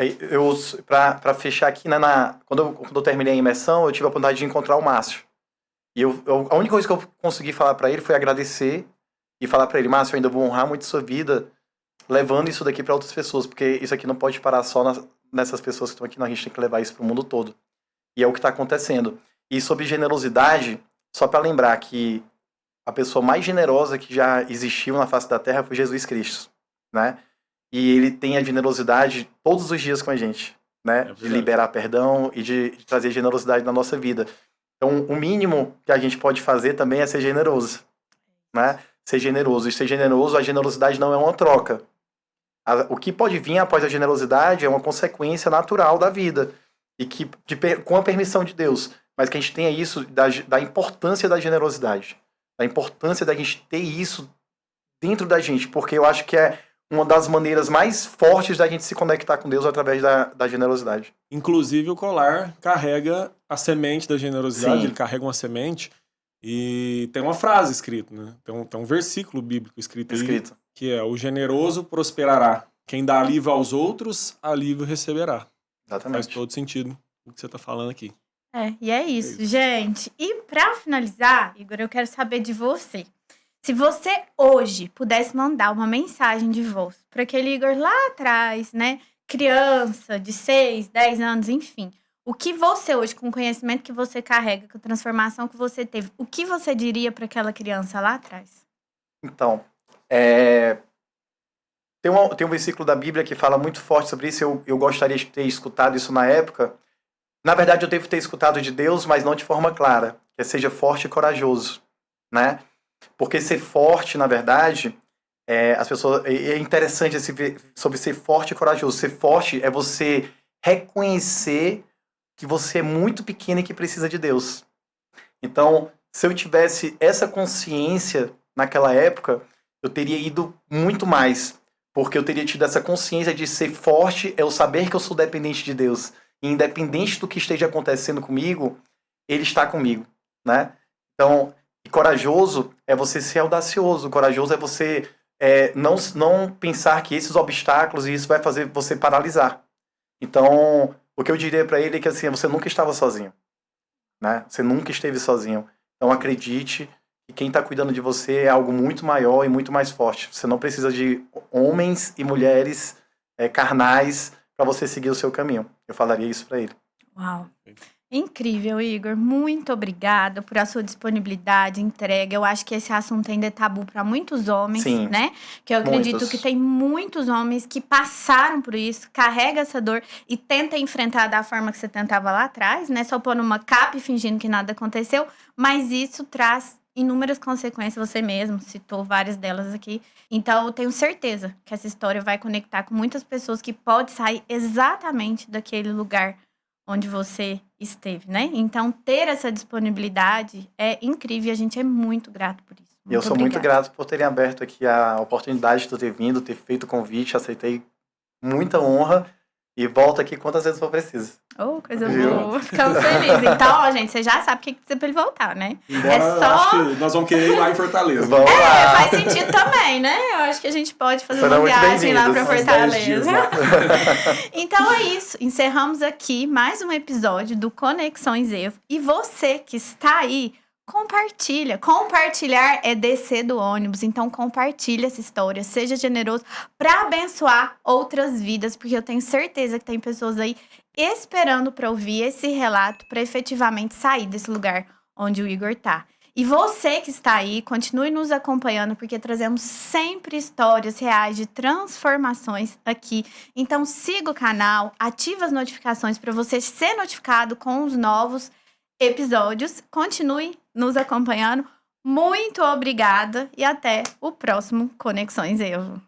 A: Pra fechar aqui, né, quando eu terminei a imersão, eu tive a oportunidade de encontrar o Márcio. E a única coisa que eu consegui falar pra ele foi agradecer e falar pra ele, Márcio, eu ainda vou honrar muito sua vida levando isso daqui pra outras pessoas, porque isso aqui não pode parar só nessas pessoas que estão aqui, não, a gente tem que levar isso pro mundo todo. E é o que tá acontecendo. E sobre generosidade, só pra lembrar que a pessoa mais generosa que já existiu na face da Terra foi Jesus Cristo, né? e ele tem a generosidade todos os dias com a gente, né? De liberar perdão e de trazer generosidade na nossa vida. Então, o mínimo que a gente pode fazer também é ser generoso, né? Ser generoso. E ser generoso, a generosidade não é uma troca. O que pode vir após a generosidade é uma consequência natural da vida. E que, com a permissão de Deus. Mas que a gente tenha isso da importância da generosidade. Da importância da gente ter isso dentro da gente. Porque eu acho que é uma das maneiras mais fortes da gente se conectar com Deus através da generosidade.
D: Inclusive, o colar carrega a semente da generosidade.
A: Sim.
D: Ele carrega uma semente e tem uma frase escrita, né? Tem um versículo bíblico escrito aí, que é: o generoso prosperará. Quem dá alívio aos outros, alívio receberá.
A: Exatamente.
D: Faz todo sentido o que você está falando aqui.
C: E é isso, gente. E pra finalizar, Igor, eu quero saber de você. Se você hoje pudesse mandar uma mensagem de voz para aquele Igor lá atrás, né? Criança de 6, 10 anos, enfim. O que você hoje, com o conhecimento que você carrega, com a transformação que você teve, o que você diria para aquela criança lá atrás?
A: Então, tem um versículo da Bíblia que fala muito forte sobre isso. Eu gostaria de ter escutado isso na época. Na verdade, eu devo ter escutado de Deus, mas não de forma clara. Que seja forte e corajoso, né? Porque ser forte, na verdade, as pessoas, é interessante sobre ser forte e corajoso. Ser forte é você reconhecer que você é muito pequeno e que precisa de Deus. Então, se eu tivesse essa consciência naquela época, eu teria ido muito mais. Porque eu teria tido essa consciência de ser forte é eu saber que eu sou dependente de Deus. E independente do que esteja acontecendo comigo, Ele está comigo, né? Então, e corajoso é você ser audacioso. Corajoso é você não pensar que esses obstáculos e isso vai fazer você paralisar. Então, o que eu diria para ele é que assim, você nunca estava sozinho, né? Você nunca esteve sozinho. Então, acredite que quem está cuidando de você é algo muito maior e muito mais forte. Você não precisa de homens e mulheres carnais para você seguir o seu caminho. Eu falaria isso para ele.
C: Uau! Incrível, Igor. Muito obrigada por a sua disponibilidade, entrega. Eu acho que esse assunto ainda é tabu para muitos homens,
A: Sim,
C: né? Que eu acredito
A: muitos.
C: que tem muitos homens que passaram por isso, carregam essa dor e tentam enfrentar da forma que você tentava lá atrás, né? Só pondo uma capa e fingindo que nada aconteceu. Mas isso traz inúmeras consequências. Você mesmo citou várias delas aqui. Então, eu tenho certeza que essa história vai conectar com muitas pessoas que podem sair exatamente daquele lugar onde você esteve, né? Então, ter essa disponibilidade é incrível e a gente é muito grato por isso.
A: Eu sou muito grato por terem aberto aqui a oportunidade de ter vindo, ter feito o convite, aceitei muita honra e volto aqui quantas vezes for preciso.
C: Oh, coisa boa. Ficamos felizes. Então, ó, gente, você já sabe o que precisa pra ele voltar, né?
D: Embora, acho que nós vamos querer ir lá em Fortaleza.
A: Vamos lá.
C: Faz sentido também, né? Eu acho que a gente pode fazer uma viagem lá pra Fortaleza. Então é isso. Encerramos aqui mais um episódio do Conexões Evo. E você que está aí, compartilha. Compartilhar é descer do ônibus. Então, compartilha essa história. Seja generoso para abençoar outras vidas. Porque eu tenho certeza que tem pessoas aí esperando para ouvir esse relato para efetivamente sair desse lugar onde o Igor tá. E você que está aí, continue nos acompanhando, porque trazemos sempre histórias reais de transformações aqui. Então, siga o canal, ative as notificações para você ser notificado com os novos episódios. Continue nos acompanhando. Muito obrigada e até o próximo Conexões Evo.